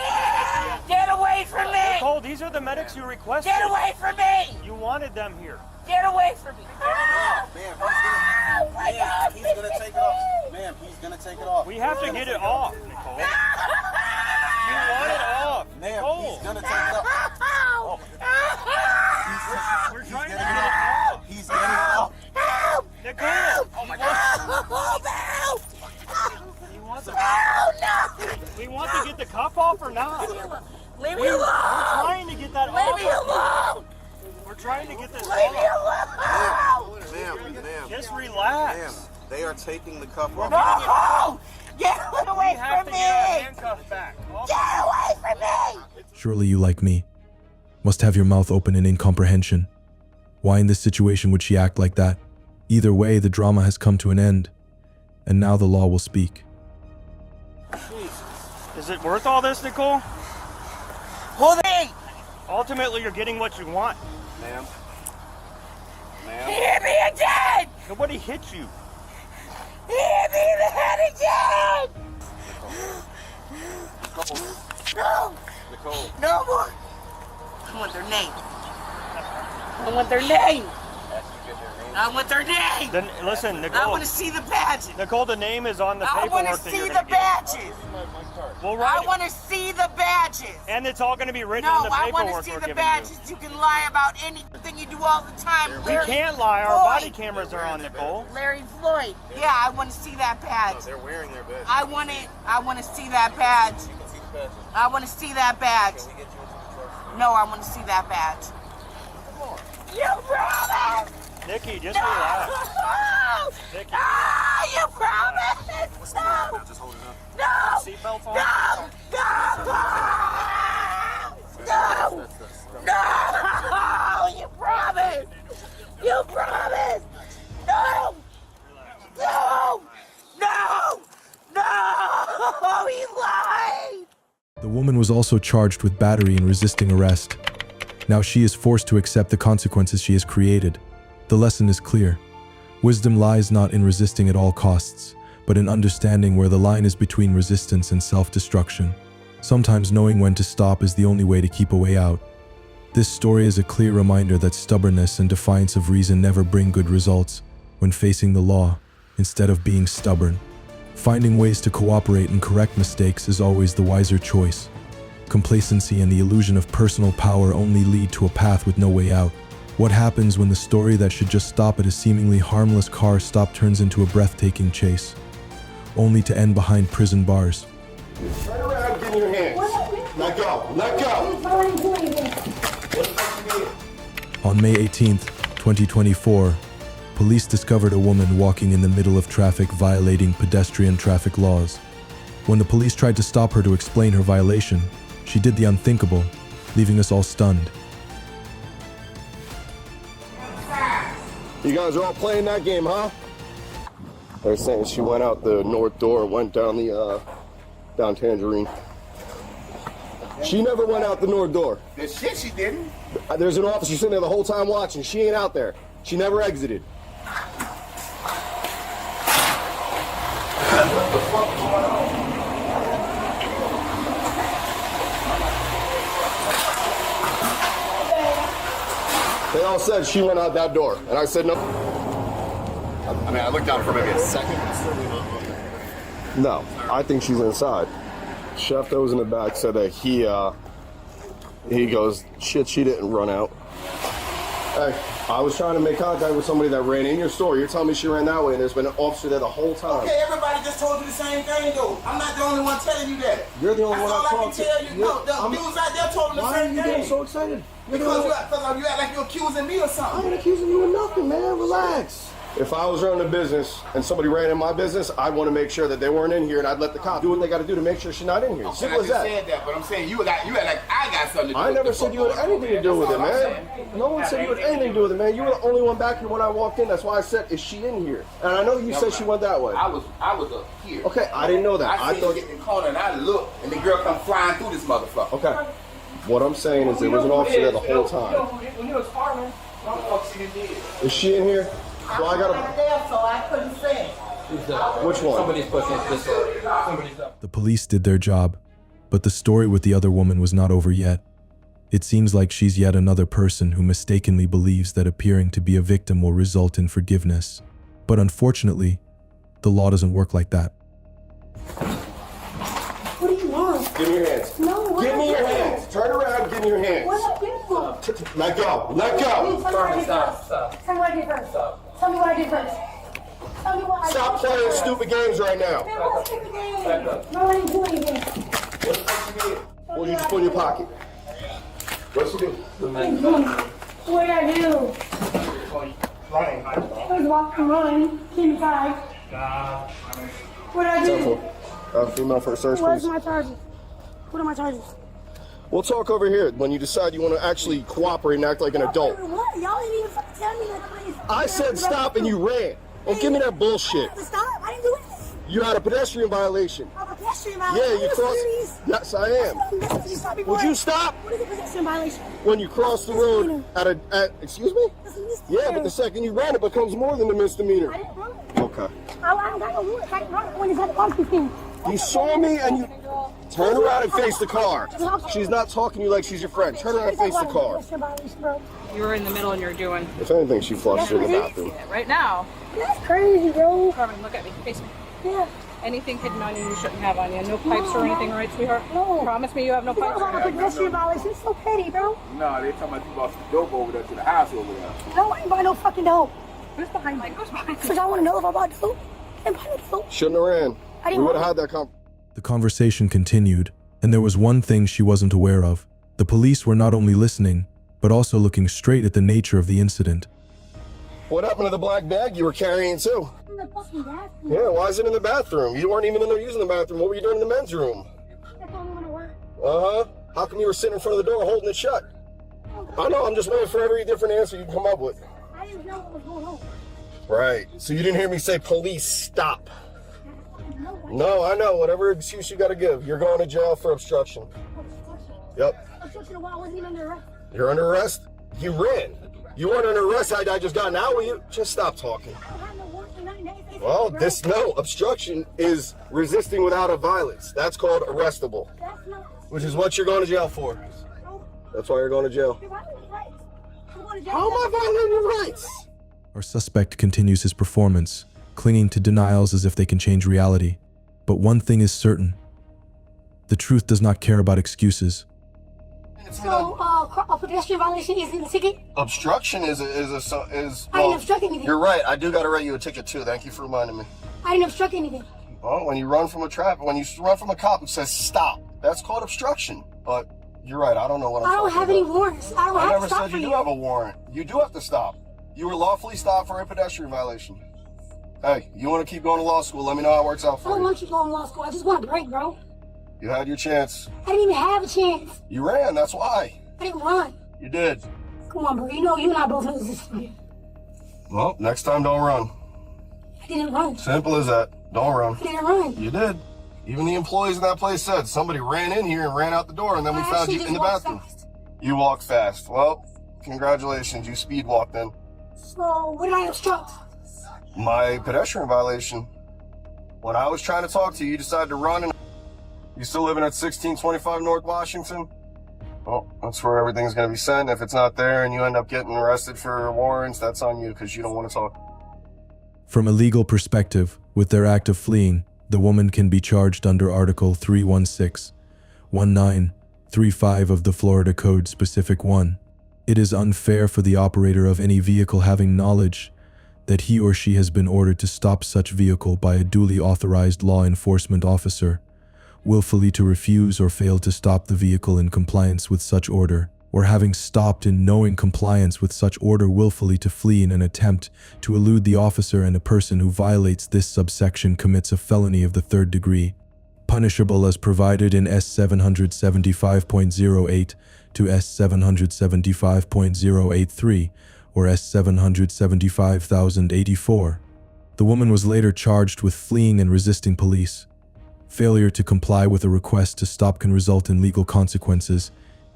Get away from me! Nicole, these are the medics you requested. Get away from me! You wanted them here. Get away from me! Ma'am, Oh my God! he's gonna take it off. Ma'am, he's gonna take it off. We have to get it off, Nicole. You want it off. Ma'am, Nicole. he's gonna take it off. Help! We're trying to He's get getting it it off. off. He's getting it off. Help! Nicole. Oh my God. Help! We want, Oh no! we want to get the cuff off or not? Leave me alone! We're trying to get that off. Leave me alone! We're trying to get this Leave me off. alone! Ma'am. Just relax. Ma'am, they are taking the cuff off. No! Get away have from to get our me! handcuffs back. Get away from me! Surely you, like me, must have your mouth open in incomprehension. Why in this situation would she act like that? Either way, the drama has come to an end, and now the law will speak. Is it worth all this, Nicole? Hold it! Ultimately, you're getting what you want. Ma'am. He hit me again! Nobody hit you. He hit me in the head again! No! Nicole. No more! I want their name. I want their name! I want their name! Then listen, Nicole. I want to see the badges! Nicole, the name is on the I paperwork. want to that see you're the gonna get. badges! We'll I write it. want to see the badges! And it's all going to be written No, on the I paperwork want to see we're the giving badges. You can lie about anything you do all the time. you. We can't lie. Our body cameras are on, Nicole. Larry Floyd. Yeah, I want to see that badge. They're wearing their badge. I want it. I want to see that badge. I want to see that badge. No, I want to see that badge. You promised! Nikki, just relax. Nikki. Ah, you promised! No! Just hold it up. No! Seatbelts on? No! No! You promised! You promised! No! No! No! No! He lied! The woman was also charged with battery and resisting arrest. Now she is forced to accept the consequences she has created. The lesson is clear. Wisdom lies not in resisting at all costs, but in understanding where the line is between resistance and self-destruction. Sometimes knowing when to stop is the only way to keep a way out. This story is a clear reminder that stubbornness and defiance of reason never bring good results when facing the law, instead of being stubborn. Finding ways to cooperate and correct mistakes is always the wiser choice. Complacency and the illusion of personal power only lead to a path with no way out. What happens when the story that should just stop at a seemingly harmless car stop turns into a breathtaking chase, only to end behind prison bars? Turn around, give me your hands. Let go. Let go. On May 18th, 2024, police discovered a woman walking in the middle of traffic violating pedestrian traffic laws. When the police tried to stop her to explain her violation, she did the unthinkable, leaving us all stunned. You guys are all playing that game, huh? They're saying she went out the north door and went down the down Tangerine. She never went out the north door. The shit she didn't. There's an officer sitting there the whole time watching. She ain't out there. She never exited. What the fuck is going on? They all said she went out that door, and I said no. I mean, I looked down for maybe a second. No, I think she's inside. Chef that was in the back said that he goes, shit, she didn't run out. Hey, I was trying to make contact with somebody that ran in your store. You're telling me she ran that way, and there's been an officer there the whole time. Okay, everybody just told you the same thing, though. I'm not the only one telling you that. You're the only one I That's all I talked can to. tell you. No, the dudes out there told them the Why are same you thing. getting so excited? Because you act like you're accusing me or I something. ain't accusing you of nothing, man. Relax. If I was running a business and somebody ran in my business, I'd want to make sure that they weren't in here, and I'd let the cops do what they got to do to make sure she's not in here. Okay, Simple I as just that. said that, but I'm saying you act like I got something to do I with never it. said you had anything to do with it, man. No one said you had anything to do with it, man. You were the only one back here when I walked in. That's why I said, is she in here? And I know you said she went that way. I was up here. Okay, I didn't know that. I thought get in the corner and I looked, and the girl come flying through this motherfucker. Okay. What I'm saying is there was an officer there the whole time. When he was farming, what the fuck she did? Is she in here? Well, I gotta. there, so I couldn't say. Which one? Somebody's pushing this way. Somebody's up. The police did their job, but the story with the other woman was not over yet. It seems like she's yet another person who mistakenly believes that appearing to be a victim will result in forgiveness. But unfortunately, the law doesn't work like that. What do you want? Give me your hands. No, what Give me your I do? hands. Turn around. Give me your hands. What I do? Let go. Let go. Tell me what I did first. Tell me what I did first. Tell me what I did first. Tell me what I did Stop playing first. stupid games right now. Man, what stupid game? No, I didn't do anything. What the fuck you did? Or you just put in your pocket? What's it do? What did I do? I was walking running inside. What did I do? Female for a search, Where's please. my charges? What are my charges? We'll talk over here when you decide you want to actually cooperate and act like an adult. What? Y'all didn't even fucking tell me that, please. I said stop and you ran. Don't give me that bullshit. Stop. I didn't do anything. You had a pedestrian violation. A pedestrian violation? Yeah, you Are crossed. serious? Yes, I am. Would you stop? What is a pedestrian violation? When you cross the road excuse me? Yeah, but the second you ran, it becomes more than a misdemeanor. I didn't run. Okay. I don't got no warrant. I didn't run when it's at the parking thing. You saw me and you turn around and face the car. She's not talking to you like she's your friend. Turn around and face the car. You were in the middle and you're doing If anything, she flushed her in the bathroom. right now. That's crazy, bro. Carmen, look at me. Face me. Yeah. Anything hidden on you shouldn't have on you. No pipes or anything, right, sweetheart? No. Promise me you have no pipes. You a pedestrian violation. It's so petty, bro. No, they talking about you bought some dope over there to the house over there. No, I ain't buy no fucking dope. Who's behind me? Who's behind me? Because I want to know if I bought dope. I didn't buy no dope. Shouldn't have ran. I We didn't would have want had that conversation. The conversation continued, and there was one thing she wasn't aware of. The police were not only listening, but also looking straight at the nature of the incident. What happened to the black bag you were carrying too? in the fucking bathroom. Yeah, why is it in the bathroom? You weren't even in there using the bathroom. What were you doing in the men's room? That's only when I work. Uh-huh. How come you were sitting in front of the door holding it shut? I know, I'm just waiting for every different answer you can come up with. I didn't know what was going on. Right. So you didn't hear me say, police, stop. No, I know. Whatever excuse you got to give. You're going to jail for obstruction. Yep. Obstruction of what? I wasn't even under arrest. You're under arrest? You ran. You weren't under arrest. I just got out with you. Just stop talking. Well, obstruction is resisting without a violence. That's called arrestable. Which is what you're going to jail for. That's why you're going to jail. How am I violating your rights? Our suspect continues his performance, clinging to denials as if they can change reality. But one thing is certain. The truth does not care about excuses. So, a pedestrian violation is in the ticket? Obstruction is I didn't well, obstruct anything. you're right. I do got to write you a ticket too. Thank you for reminding me. I didn't obstruct anything. Well, when you run from a cop who says stop, that's called obstruction. But you're right. I don't know what I'm I don't have any warrants. I don't have to never stop said for you you. do have a warrant. You do have to stop. You were lawfully stopped for a pedestrian violation. Hey, you want to keep going to law school? Let me know how it works out I for don't you. want you going to law school. I just want a break, bro. You had your chance. I didn't even have a chance. You ran. That's why. I didn't run. You did. Come on, bro. You know you and I both know this is stupid. Well, next time don't run. I didn't run. Simple as that. Don't run. I didn't run. You did. Even the employees in that place said somebody ran in here and ran out the door, and then we found you in the bathroom. You walked fast. Well, congratulations. You speed walked in. So, what did I obstruct? My pedestrian violation. When I was trying to talk to you, you decided to run. And you still living at 1625 North Washington? Well, that's where everything's going to be sent. If it's not there and you end up getting arrested for warrants, that's on you because you don't want to talk. From a legal perspective, with their act of fleeing, the woman can be charged under Article 316.1935 of the Florida Code Specific 1. It is unfair for the operator of any vehicle having knowledge that he or she has been ordered to stop such vehicle by a duly authorized law enforcement officer, willfully to refuse or fail to stop the vehicle in compliance with such order, or having stopped in knowing compliance with such order willfully to flee in an attempt to elude the officer, and a person who violates this subsection commits a felony of the 3rd degree, punishable as provided in S 775.08 to S 775.083 or S 775,084. The woman was later charged with fleeing and resisting police. Failure to comply with a request to stop can result in legal consequences,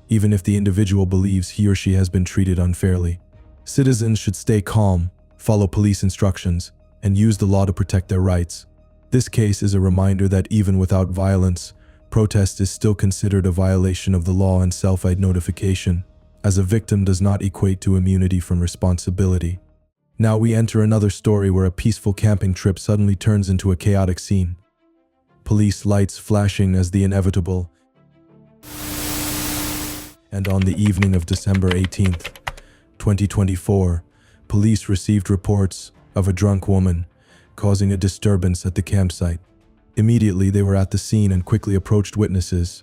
even if the individual believes he or she has been treated unfairly. Citizens should stay calm, follow police instructions, and use the law to protect their rights. This case is a reminder that even without violence, protest is still considered a violation of the law, and self-ID notification as a victim does not equate to immunity from responsibility. Now we enter another story where a peaceful camping trip suddenly turns into a chaotic scene. Police lights flashing as the inevitable. And on the evening of December 18th, 2024, police received reports of a drunk woman causing a disturbance at the campsite. Immediately, they were at the scene and quickly approached witnesses.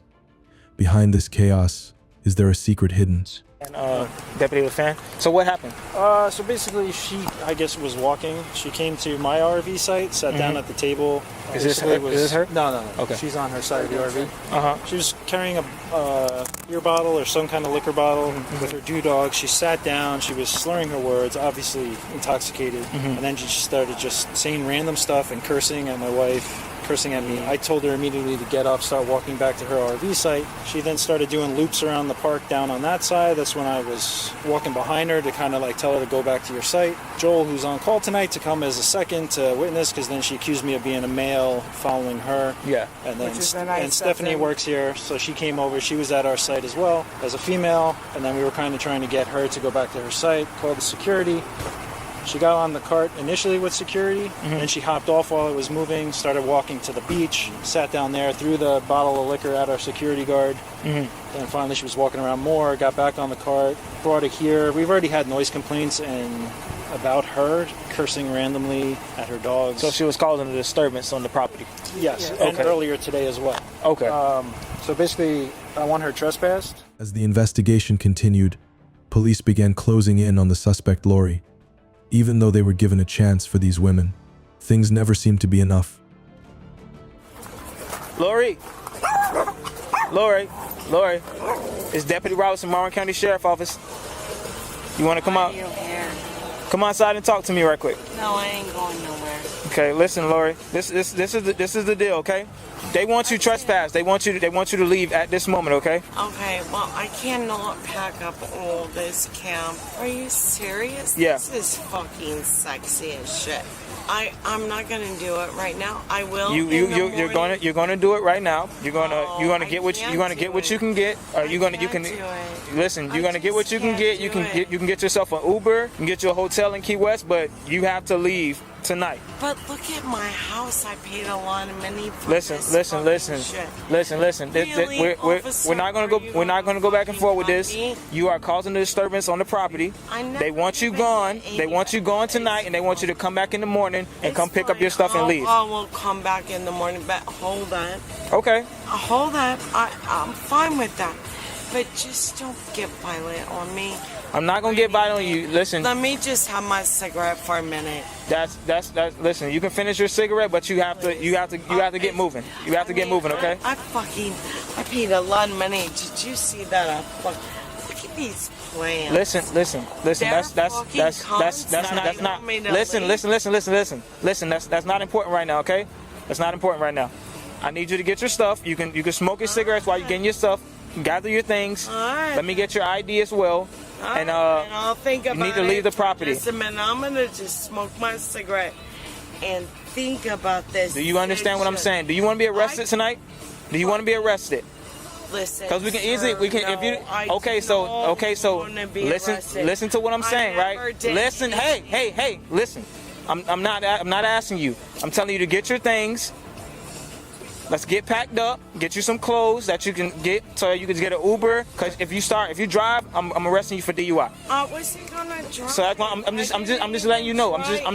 Behind this chaos, is there a secret hidden? And Deputy LaFan. So what happened? So basically, she, I guess, was walking. She came to my RV site, sat down at the table. Is this her? No. Okay. She's on her side of the RV. Uh-huh. She was carrying a beer bottle or some kind of liquor bottle with her dog. She sat down. She was slurring her words, obviously intoxicated. And then she started just saying random stuff and cursing at my wife, cursing at me. I told her immediately to get up, start walking back to her RV site. She then started doing loops around the park down on that side. That's when I was walking behind her to kind of like tell her to go back to your site. Joel, who's on call tonight, to come as a second to witness, because then she accused me of being a male following her. Yeah. And then Stephanie works here, so she came over. She was at our site as well as a female, and then we were kind of trying to get her to go back to her site, called the security. She got on the cart initially with security, and she hopped off while it was moving, started walking to the beach, sat down there, threw the bottle of liquor at our security guard. And finally she was walking around more, got back on the cart, brought it here. We've already had noise complaints and about her cursing randomly at her dogs. So she was causing a disturbance on the property? Yes, and earlier today as well. Okay. So basically, I want her trespassed. As the investigation continued, police began closing in on the suspect Lori. Even though they were given a chance for these women, things never seemed to be enough. Lori, it's Deputy Robertson, Marvin County Sheriff Office. You want to come out? Come outside and talk to me right quick. No, I ain't going nowhere. Okay, listen, Lori. This is the deal, okay? They want you trespassed. They want you to leave at this moment, okay? Okay, well, I cannot pack up all this camp. Are you serious? Yeah. This is fucking sexy as shit. I'm not gonna do it right now. I will. You're gonna do it right now. You're gonna get what you can get. You're gonna get what you can get. You can get yourself an Uber. You can get you a hotel in Key West, but you have to leave tonight. But look at my house. I paid a lot of money for Listen. Really, We're not gonna go back and forth with this. You are causing a disturbance on the property. They want you gone. They want you gone tonight, and they want you to come back in the morning and come pick up your stuff and leave. I will come back in the morning, but hold on. Okay. Hold on. I'm fine with that. But just don't get violent on me. I'm not gonna get violent on you. Listen. Let me just have my cigarette for a minute. That's. Listen, you can finish your cigarette, but you have to get moving. You have to get moving, okay? I paid a lot of money. Did you see that? Look at these plants. Listen. That's not important right now, okay? That's not important right now. I need you to get your stuff. You can smoke your cigarettes while you're getting your stuff. Gather your things. All right. Let me get your ID as well. And I'll think about it. You need to leave the property. Just a minute. I'm gonna just smoke my cigarette and think about this. Do you understand what I'm saying? Do you want to be arrested tonight? Do you want to be arrested? Listen. Because listen to what I'm saying, right? Listen, hey, listen. I'm not asking you. I'm telling you to get your things. Let's get packed up, get you some clothes that you can get so you can get an Uber. Because if you drive, I'm arresting you for DUI. I wasn't gonna drive. So I'm just letting you know. I'm just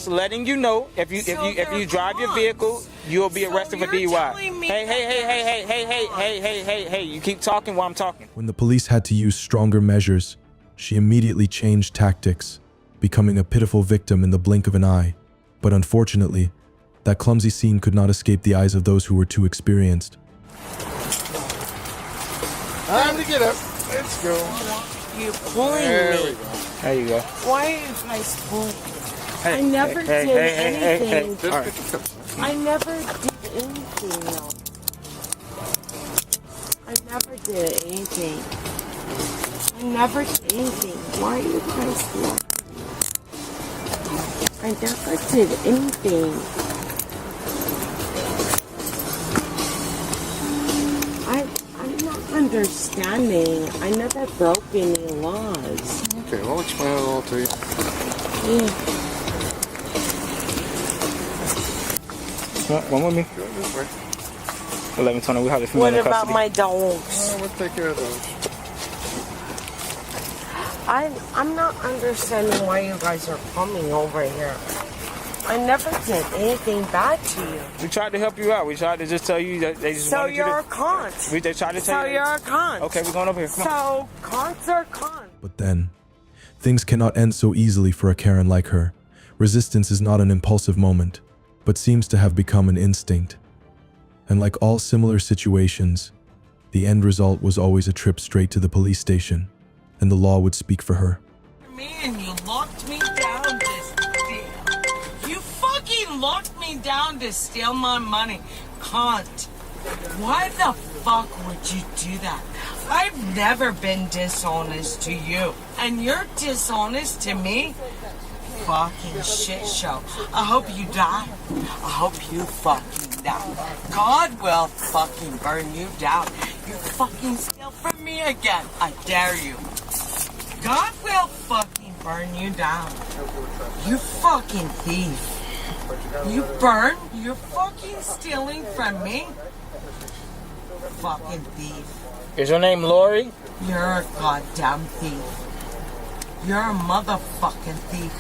letting you know if you drive your vehicle, you'll be arrested for DUI. Hey, you keep talking while I'm talking. When the police had to use stronger measures, she immediately changed tactics, becoming a pitiful victim in the blink of an eye. But unfortunately, that clumsy scene could not escape the eyes of those who were too experienced. Time to get up. Let's go. You're pulling me. There you go. Why are you guys pulling? I never did anything. I never did anything. No. I never did anything. Why are you guys laughing? I never did anything. I'm not understanding. I never broke any laws. Okay, I'll explain it all to you. Yeah. One with me. Go this way. 11:20. We have a female in custody. What about my dogs? We'll take care of those. I'm not understanding why you guys are coming over here. I never did anything bad to you. We tried to help you out. We tried to just tell you that they just So wanted you you're to... a cunt. They tried to tell So you... you're a cunt. Okay, we're going over here. Come on. So cunts are cunts. But then, things cannot end so easily for a Karen like her. Resistance is not an impulsive moment, but seems to have become an instinct. And like all similar situations, the end result was always a trip straight to the police station, and the law would speak for her. Me and you locked me down to steal. You fucking locked me down to steal my money. Cunt. Why the fuck would you do that? I've never been dishonest to you. And you're dishonest to me? Fucking shit show. I hope you die. I hope you fucking die. God will fucking burn you down. You fucking steal from me again. I dare you. God will fucking burn you down. You fucking thief. You burn? You're fucking stealing from me? Fucking thief. Is your name Lori? You're a goddamn thief. You're a motherfucking thief.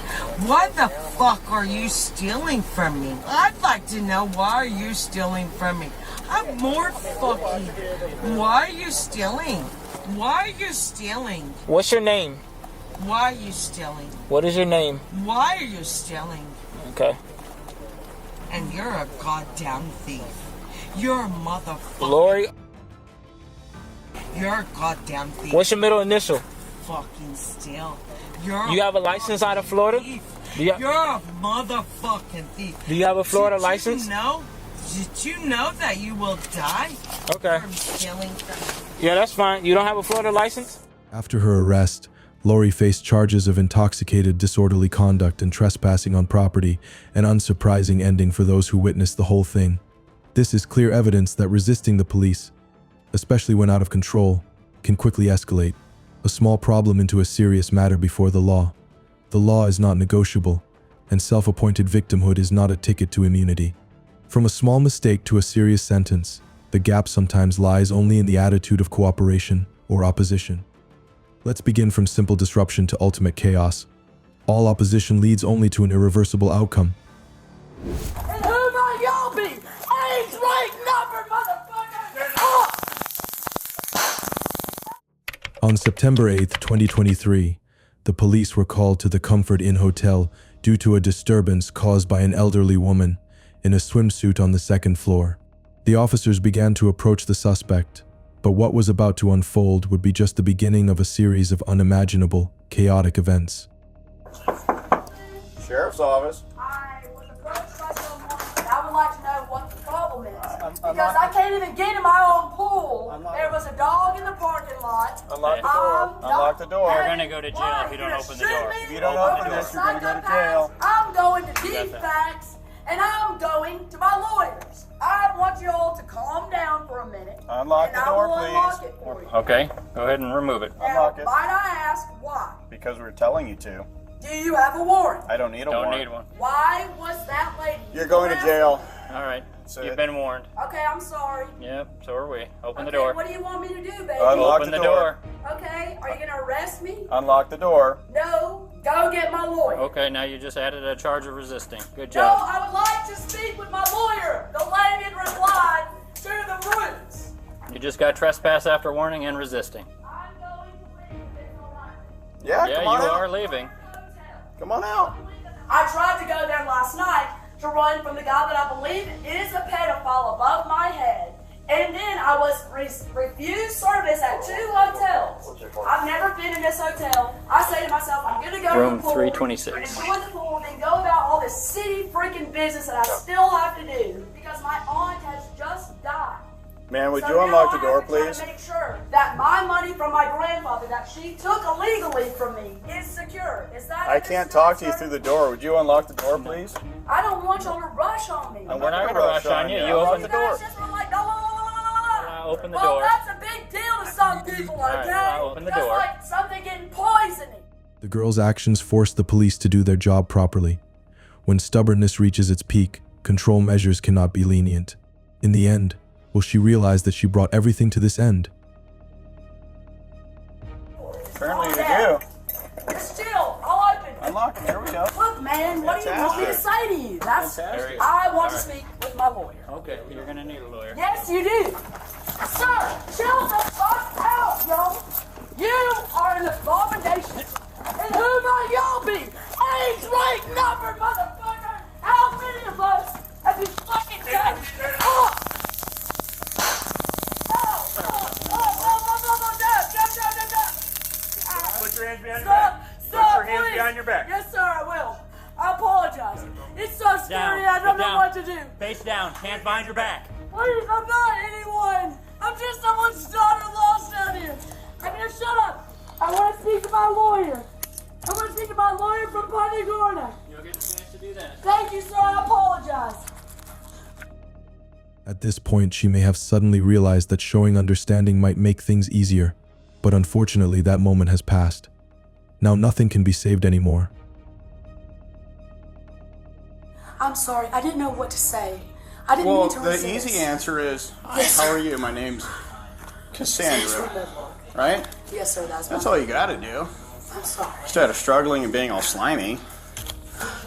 Why the fuck are you stealing from me? I'd like to know why are you stealing from me. I'm more fucking... Why are you stealing? Why are you stealing? What's your name? Why are you stealing? What is your name? Why are you stealing? Okay. And you're a goddamn thief. You're a motherfucker. Lori? You're a goddamn thief. What's your middle initial? Fucking steal. You're You have a license out of Florida? You're a motherfucking thief. Do you have a Florida license? Did you know that you will die? Okay. From stealing from... Yeah, that's fine. You don't have a Florida license? After her arrest, Lori faced charges of intoxicated, disorderly conduct and trespassing on property, an unsurprising ending for those who witnessed the whole thing. This is clear evidence that resisting the police, especially when out of control, can quickly escalate a small problem into a serious matter before the law. The law is not negotiable, and self-appointed victimhood is not a ticket to immunity. From a small mistake to a serious sentence, the gap sometimes lies only in the attitude of cooperation or opposition. Let's begin from simple disruption to ultimate chaos. All opposition leads only to an irreversible outcome. And who might y'all be? Age, rank, number, motherfucker! On September 8, 2023, the police were called to the Comfort Inn Hotel due to a disturbance caused by an elderly woman in a swimsuit on the second floor. The officers began to approach the suspect, but what was about to unfold would be just the beginning of a series of unimaginable, chaotic events. Sheriff's office. I was approached by someone, and I would like to know what the problem is. Because I can't even get in my own pool. There was a dog in the parking lot. Unlock the door. Unlock the door. You're gonna go to jail if you don't open the door. If you don't open this, you're gonna go to jail. I'm going to DFAX, and I'm going to my lawyers. I want you all to calm down for a minute. Unlock the door, and I will unlock please. it for you. Okay, go ahead and remove it. Now, Unlock it. might I ask why? Because we're telling you to. Do you have a warrant? I don't need a Don't warrant. need one. Why was that lady? You're going to jail. All right, So you've been warned. Okay, I'm sorry. Yep, so are we. Open the Okay, door. what do you want me to do, baby? Unlock Open the the door. door. Okay, are you gonna arrest me? Unlock the door. No, go get my lawyer. Okay, now you just added a charge of resisting. Good No, job. I would like to speak with my lawyer. The lady replied to the roots. You just got trespass after warning and resisting. I'm going to leave. It's all right. Yeah, Yeah, come on you out. are leaving. Come on out. I tried to go there last night to run from the guy that I believe is a pedophile above my head. And then I was refused service at 2 hotels. I've never been in this hotel. I say to myself, I'm going to go Room to the pool. 326. Enjoy the pool, then go about all this city freaking business that I still have to do because my aunt has just died. Man, would So you now unlock the I door, have to try please? to make sure that my money from my grandfather that she took illegally from me is secure. Is that? I can't talk to you through the door. Would you unlock the door, please? I don't want y'all to rush on me. We're not gonna rush on you. You open the door. guys just were like, "Ah." Open the well, door. that's a big deal to some people, okay? right, open the Just door. like something getting poisoning. The girl's actions forced the police to do their job properly. When stubbornness reaches its peak, control measures cannot be lenient. In the end, will she realize that she brought everything to this end? Apparently you do. Just chill. I'll open. Unlock it. Here we go. Look, man, what do you want me to say to you? That's, Fantastic. I want to All right. speak with my lawyer. Okay, you're gonna need a lawyer. Yes, you do. Sir, chill the fuck out, yo. You are an abomination. And who might y'all be? Age, rank, number, motherfucker. How many of us have you fucking done? Oh! Put your hands behind your Stop! back. Stop, Put your hands please. behind your back. Yes, sir, I will. I apologize. It's so scary, I don't know what to do. Face down. Hands behind your back. Please, I'm not anyone. I'm just someone's daughter lost down here. I'm gonna shut up. I want to speak to my lawyer. I want to speak to my lawyer from Punta Gorda. You'll get a chance to do that. Thank you, sir. I apologize. At this point, she may have suddenly realized that showing understanding might make things easier, but unfortunately that moment has passed. Now nothing can be saved anymore. I'm sorry. I didn't know what to say. I didn't Well, mean to the resist. easy answer is, Yes, how sir. are you? My name's Cassandra, right? Yes, sir. That's all you gotta do. I'm sorry. Instead of struggling and being all slimy,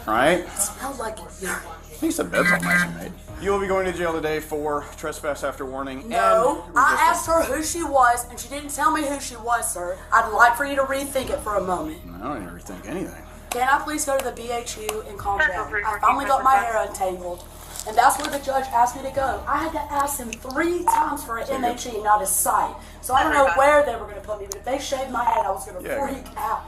right? It smelled like it. Yeah. At least the bed's all nice and made. You will be going to jail today for trespass after warning. No, and I resistance. asked her who she was, and she didn't tell me who she was, sir. I'd like for you to rethink it for a moment. I don't even think anything. Can I please go to the BHU and calm down? I finally got my hair untangled, and that's where the judge asked me to go. I had to ask him 3 times for an MHE, not a site. So I don't know where they were going to put me, but if they shaved my head, I was going to freak out.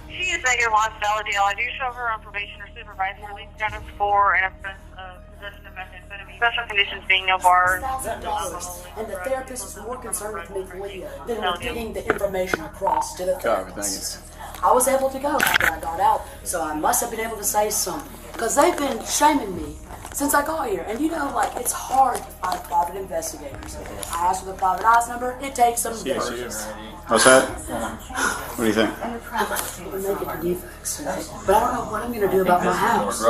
She is at your Los Valor deal. I do show her on probation or supervised release status for an offense of possession of methamphetamine. Special conditions being no bars. $1,000, and the therapist was more concerned with me than with getting the information across to the therapist. I was able to go after I got out, so I must have been able to say something. Because they've been shaming me since I got here. And you know, like, it's hard to find private investigators. I asked for the private eyes number, it takes some days. What's that? What do you think? I'm making the defects, but I don't know what I'm going to do about my house.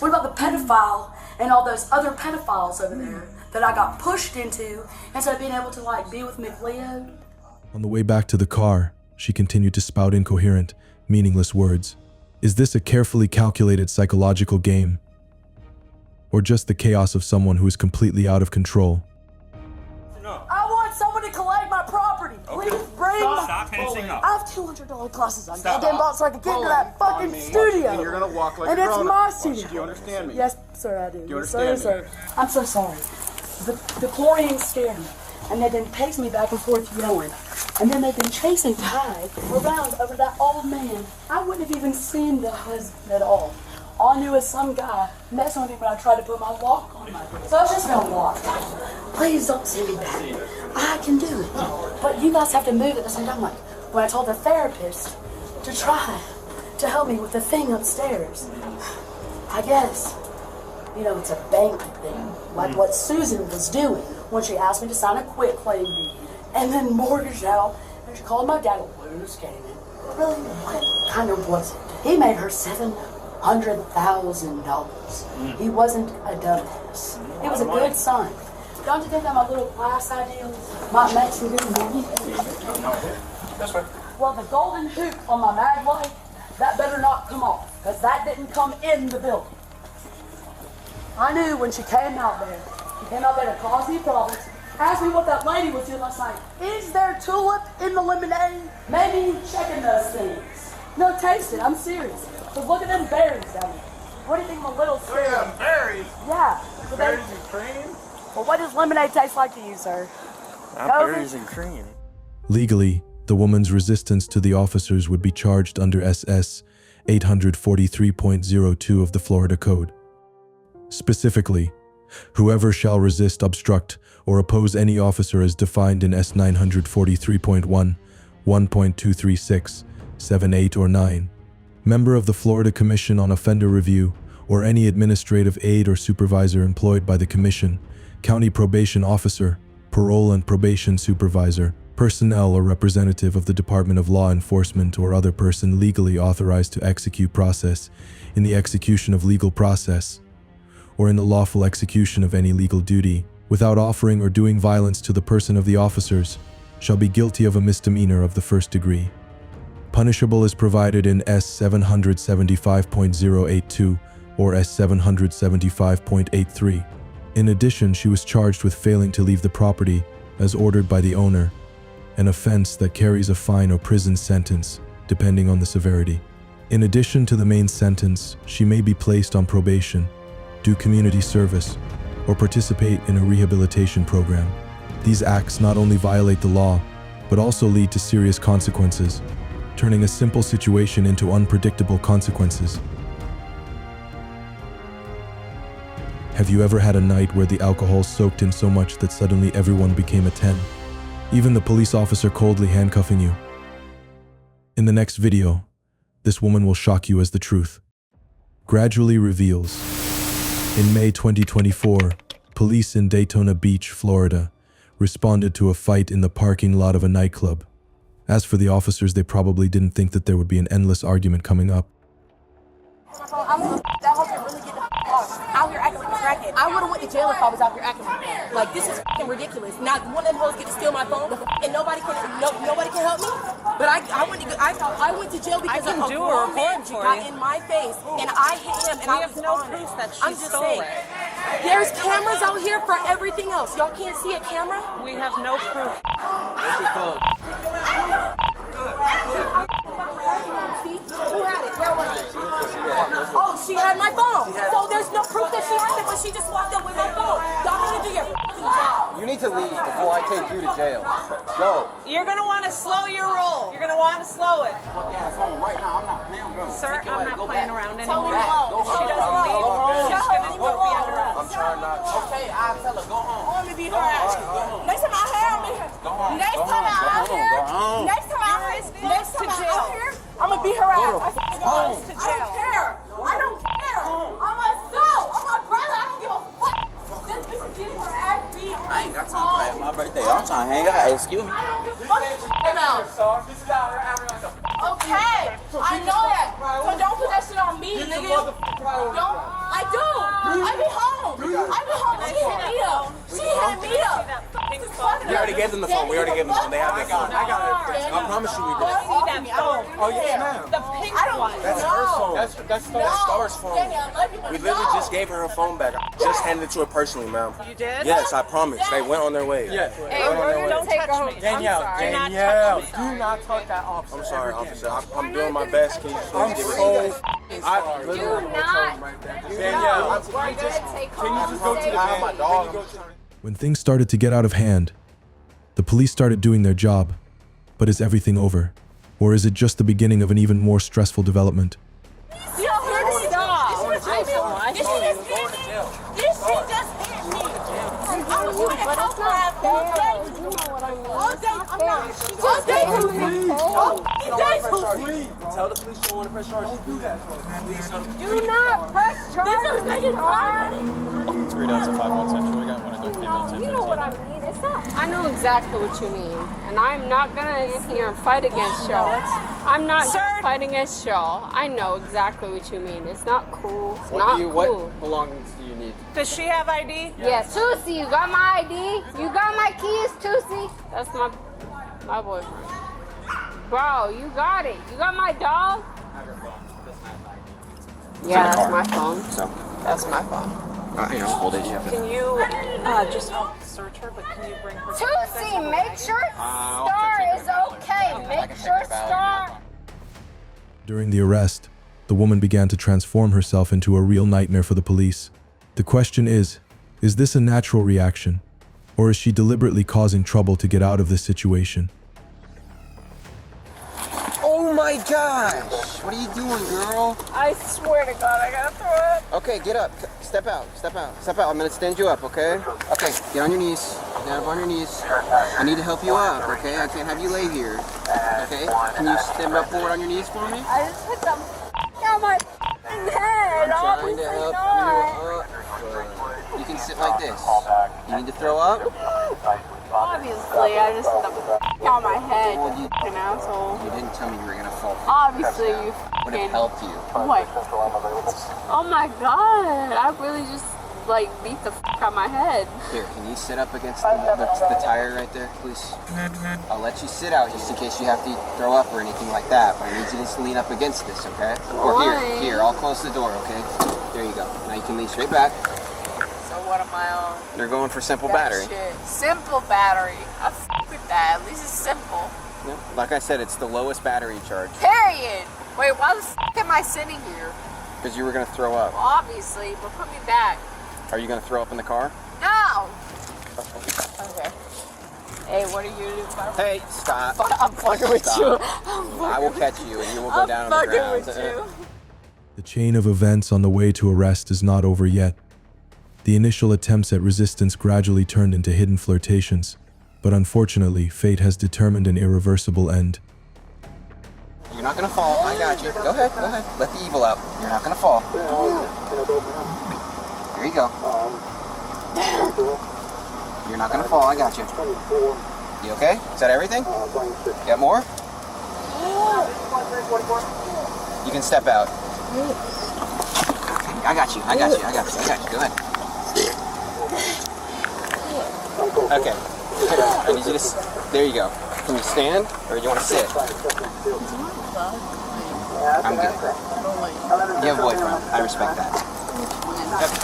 What about the pedophile and all those other pedophiles over there that I got pushed into instead of being able to, like, be with McLeod? On the way back to the car, she continued to spout incoherent, meaningless words. Is this a carefully calculated psychological game? Or just the chaos of someone who is completely out of control? I want someone to collect my property. Please bring Stop tensing up. I have $200 classes on Stop. goddamn box so I can get into that fucking me. studio. And you're gonna walk like and a it's grown-up. my studio. Do you understand me? Yes, sir, I do. Do you Yes, understand sir, sir. I'm so sorry. The chlorine scared me, and they've been pacing me back and forth yelling. And then they've been chasing Ty around over that old man. I wouldn't have even seen the husband at all. All I knew is some guy messing with me when I tried to put my lock on my door. So I was just gonna walk. Please don't send me back. I can do it. But you guys have to move at the same time. Like when I told the therapist to try to help me with the thing upstairs. I guess, you know, it's a bank thing. Like what Susan was doing when she asked me to sign a quitclaim deed and then mortgage out. And she called my dad a loose cannon. Really, what kind of was it? He made her $700,000. He wasn't a dumbass. He was a good son. Don't you think that my little class ideal might make some good money? That's right. Well, the golden hoop on my mag light, that better not come off, because that didn't come in the building. I knew when she came out there to cause me problems, asked me what that lady was doing last night. Is there tulip in the lemonade? Maybe you checking those things. No, taste it, I'm serious. But look at them berries down there. What do you think of a little scared? Berries? Yeah. Berries and cream? Well, what does lemonade taste like to you, sir? Berries and cream. Legally, the woman's resistance to the officers would be charged under SS 843.02 of the Florida Code. Specifically, whoever shall resist, obstruct, or oppose any officer as defined in S 943.1, 1.236, 7, 8, or 9, member of the Florida Commission on Offender Review, or any administrative aide or supervisor employed by the Commission, county probation officer, parole and probation supervisor, personnel or representative of the Department of Law Enforcement or other person legally authorized to execute process in the execution of legal process, or in the lawful execution of any legal duty, without offering or doing violence to the person of the officers, shall be guilty of a misdemeanor of the first degree, punishable as provided in S-775.082 or S-775.83. In addition, she was charged with failing to leave the property as ordered by the owner, an offense that carries a fine or prison sentence, depending on the severity. In addition to the main sentence, she may be placed on probation, do community service, or participate in a rehabilitation program. These acts not only violate the law, but also lead to serious consequences, turning a simple situation into unpredictable consequences. Have you ever had a night where the alcohol soaked in so much that suddenly everyone became a 10? Even the police officer coldly handcuffing you. In the next video, this woman will shock you as the truth gradually reveals. In May 2024, police in Daytona Beach, Florida, responded to a fight in the parking lot of a nightclub. As for the officers, they probably didn't think that there would be an endless argument coming up. Out here acting like a crackhead. I would have went to jail if I was out here acting like that. Like, this is f***ing ridiculous. Not one of them hoes get to steal my phone, and nobody can help me. But I went to jail because I can do a report for got you. in my face, and I hit him, and We I have was no on proof it. that she I'm just stole saying. it. There's cameras out here for everything else. Y'all can't see a camera? We have no proof. Who had it? Where was it? Oh, she had my phone. So there's no proof that she had it, but she just walked up with my phone. Y'all need to do your job. You need to leave before I take you to jail. Go. You're gonna want to slow your roll. You're gonna want to slow it. Sir, I'm not playing around anymore. She doesn't leave. She's gonna be under us. I'm trying not to. Okay, I'll tell her. Go home. I'm gonna beat her ass. Next time I'm here, next time I'm out here, I'm gonna beat her ass. I don't care. I don't care. I'm a soul. I'm a brother. I don't give a fuck. This bitch is getting her ass beat. I ain't got time for that. My birthday. I'm trying to hang out. Excuse me. Okay, I know that. So don't put that shit on me, nigga. Don't. I do. I be home. She had me up. We already gave them the phone. They have their phone. I got it. I promise you we did. Oh, yes, ma'am. The pink one. That's her phone. That's Star's phone. We literally just gave her phone back. I just handed it to her personally, ma'am. You did? Yes, I promise. They went on their way. Hey, don't touch me. Danielle, do not touch that officer. I'm sorry, officer. I'm doing my best. Can you please give it? Danielle, can you just go to the van? My dog. When things started to get out of hand, the police started doing their job. But is everything over? Or is it just the beginning of an even more stressful development? Tell the police you want to press charges. Do not press charges. It's 3 down to 5 Central. We got one of those. You know what I mean. It's not. I know exactly what you mean, and I'm not gonna in here and fight against y'all. I'm not fighting against y'all. I know exactly what you mean. It's not cool. It's not cool. What belongings do you need? Does she have ID? Yeah, Tusi, you got my ID? You got my keys, Tusi? That's my boyfriend. Bro, you got it. You got my dog? Yeah, that's my phone. That's my phone. Hold it. Can you just help search her, but can you bring her Tusi, make sure Star is okay. Make sure Star. During the arrest, the woman began to transform herself into a real nightmare for the police. The question is this a natural reaction? Or is she deliberately causing trouble to get out of this situation? Oh my gosh! What are you doing, girl? I swear to God, I gotta throw up. Okay, get up. Step out. I'm gonna stand you up, okay? Okay, get on your knees. Get up on your knees. I need to help you up, okay? I can't have you lay here. Okay? Can you stand up forward on your knees for me? I just put them on my head. I'm trying to help you up. You can sit like this. You need to throw up? Obviously, I just put them on my head, you fucking asshole. You didn't tell me you were gonna fall. Obviously, you Would have fucking... helped you. What? Oh my God, I really just like beat the fuck out of my head. Here, can you sit up against the tire right there, please? I'll let you sit out just in case you have to throw up or anything like that. But I need you to just lean up against this, okay? Or here, I'll close the door, okay? There you go. Now you can lean straight back. So what am I on? They're going for simple battery. Shit. Simple battery. I fuck with that. At least it's simple. Yeah. Like I said, it's the lowest battery charge. Period. Wait, why the fuck am I sitting here? Because you were going to throw up. Well, obviously, but put me back. Are you going to throw up in the car? No! Okay. Hey, what are you doing? Hey, stop. I'm fucking with you. I will catch you and you will go down on the ground. With you. The chain of events on the way to arrest is not over yet. The initial attempts at resistance gradually turned into hidden flirtations, but unfortunately, fate has determined an irreversible end. You're not gonna fall. I got you. Go ahead. Let the evil out. You're not gonna fall. There you go. You're not gonna fall. I got you. You okay? Is that everything? Got more? You can step out. I got you. Go ahead. Okay. I need you to. There you go. Can you stand, or do you want to sit? I'm good. You have a boyfriend. I respect that. Okay.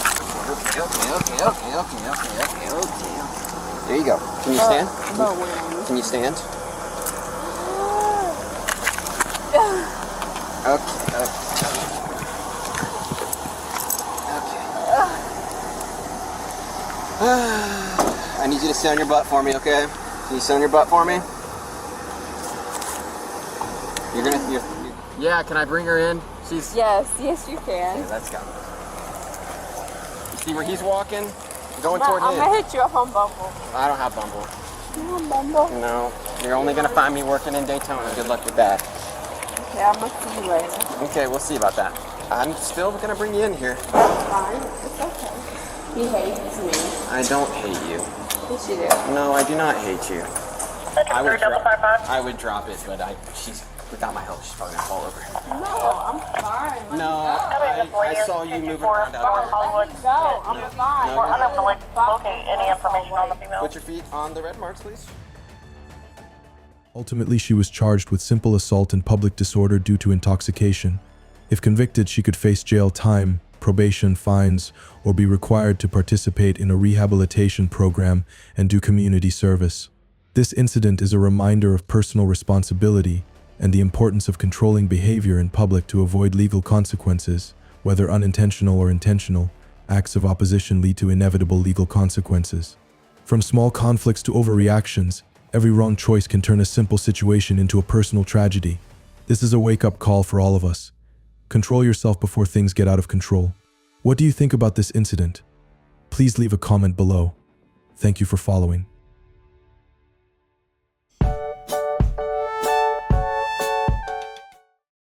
There you go. Can you stand? Can you stand? Okay. I need you to sit on your butt for me, okay? Can you sit on your butt for me? Yeah, can I bring her in? Yes, you can. Okay, let's go. You see where he's walking? Going toward him. I'm gonna hit you up on Bumble. I don't have Bumble. You want Bumble? No. You're only gonna find me working in Daytona. Good luck with that. Okay, I'm gonna see you later. Okay, we'll see about that. I'm still gonna bring you in here. That's fine. It's okay. He hates me. I don't hate you. Yes, you do. No, I do not hate you. I would drop it, but she's without my help, she's probably gonna fall over. No, I'm fine. No, I saw you moving around out there. Let me go. I'm fine. No, I'm unable to locate any information on the female. Put your feet on the red marks, please. Ultimately, she was charged with simple assault and public disorder due to intoxication. If convicted, she could face jail time, probation, fines, or be required to participate in a rehabilitation program and do community service. This incident is a reminder of personal responsibility and the importance of controlling behavior in public to avoid legal consequences. Whether unintentional or intentional, acts of opposition lead to inevitable legal consequences. From small conflicts to overreactions, every wrong choice can turn a simple situation into a personal tragedy. This is a wake-up call for all of us. Control yourself before things get out of control. What do you think about this incident? Please leave a comment below. Thank you for following.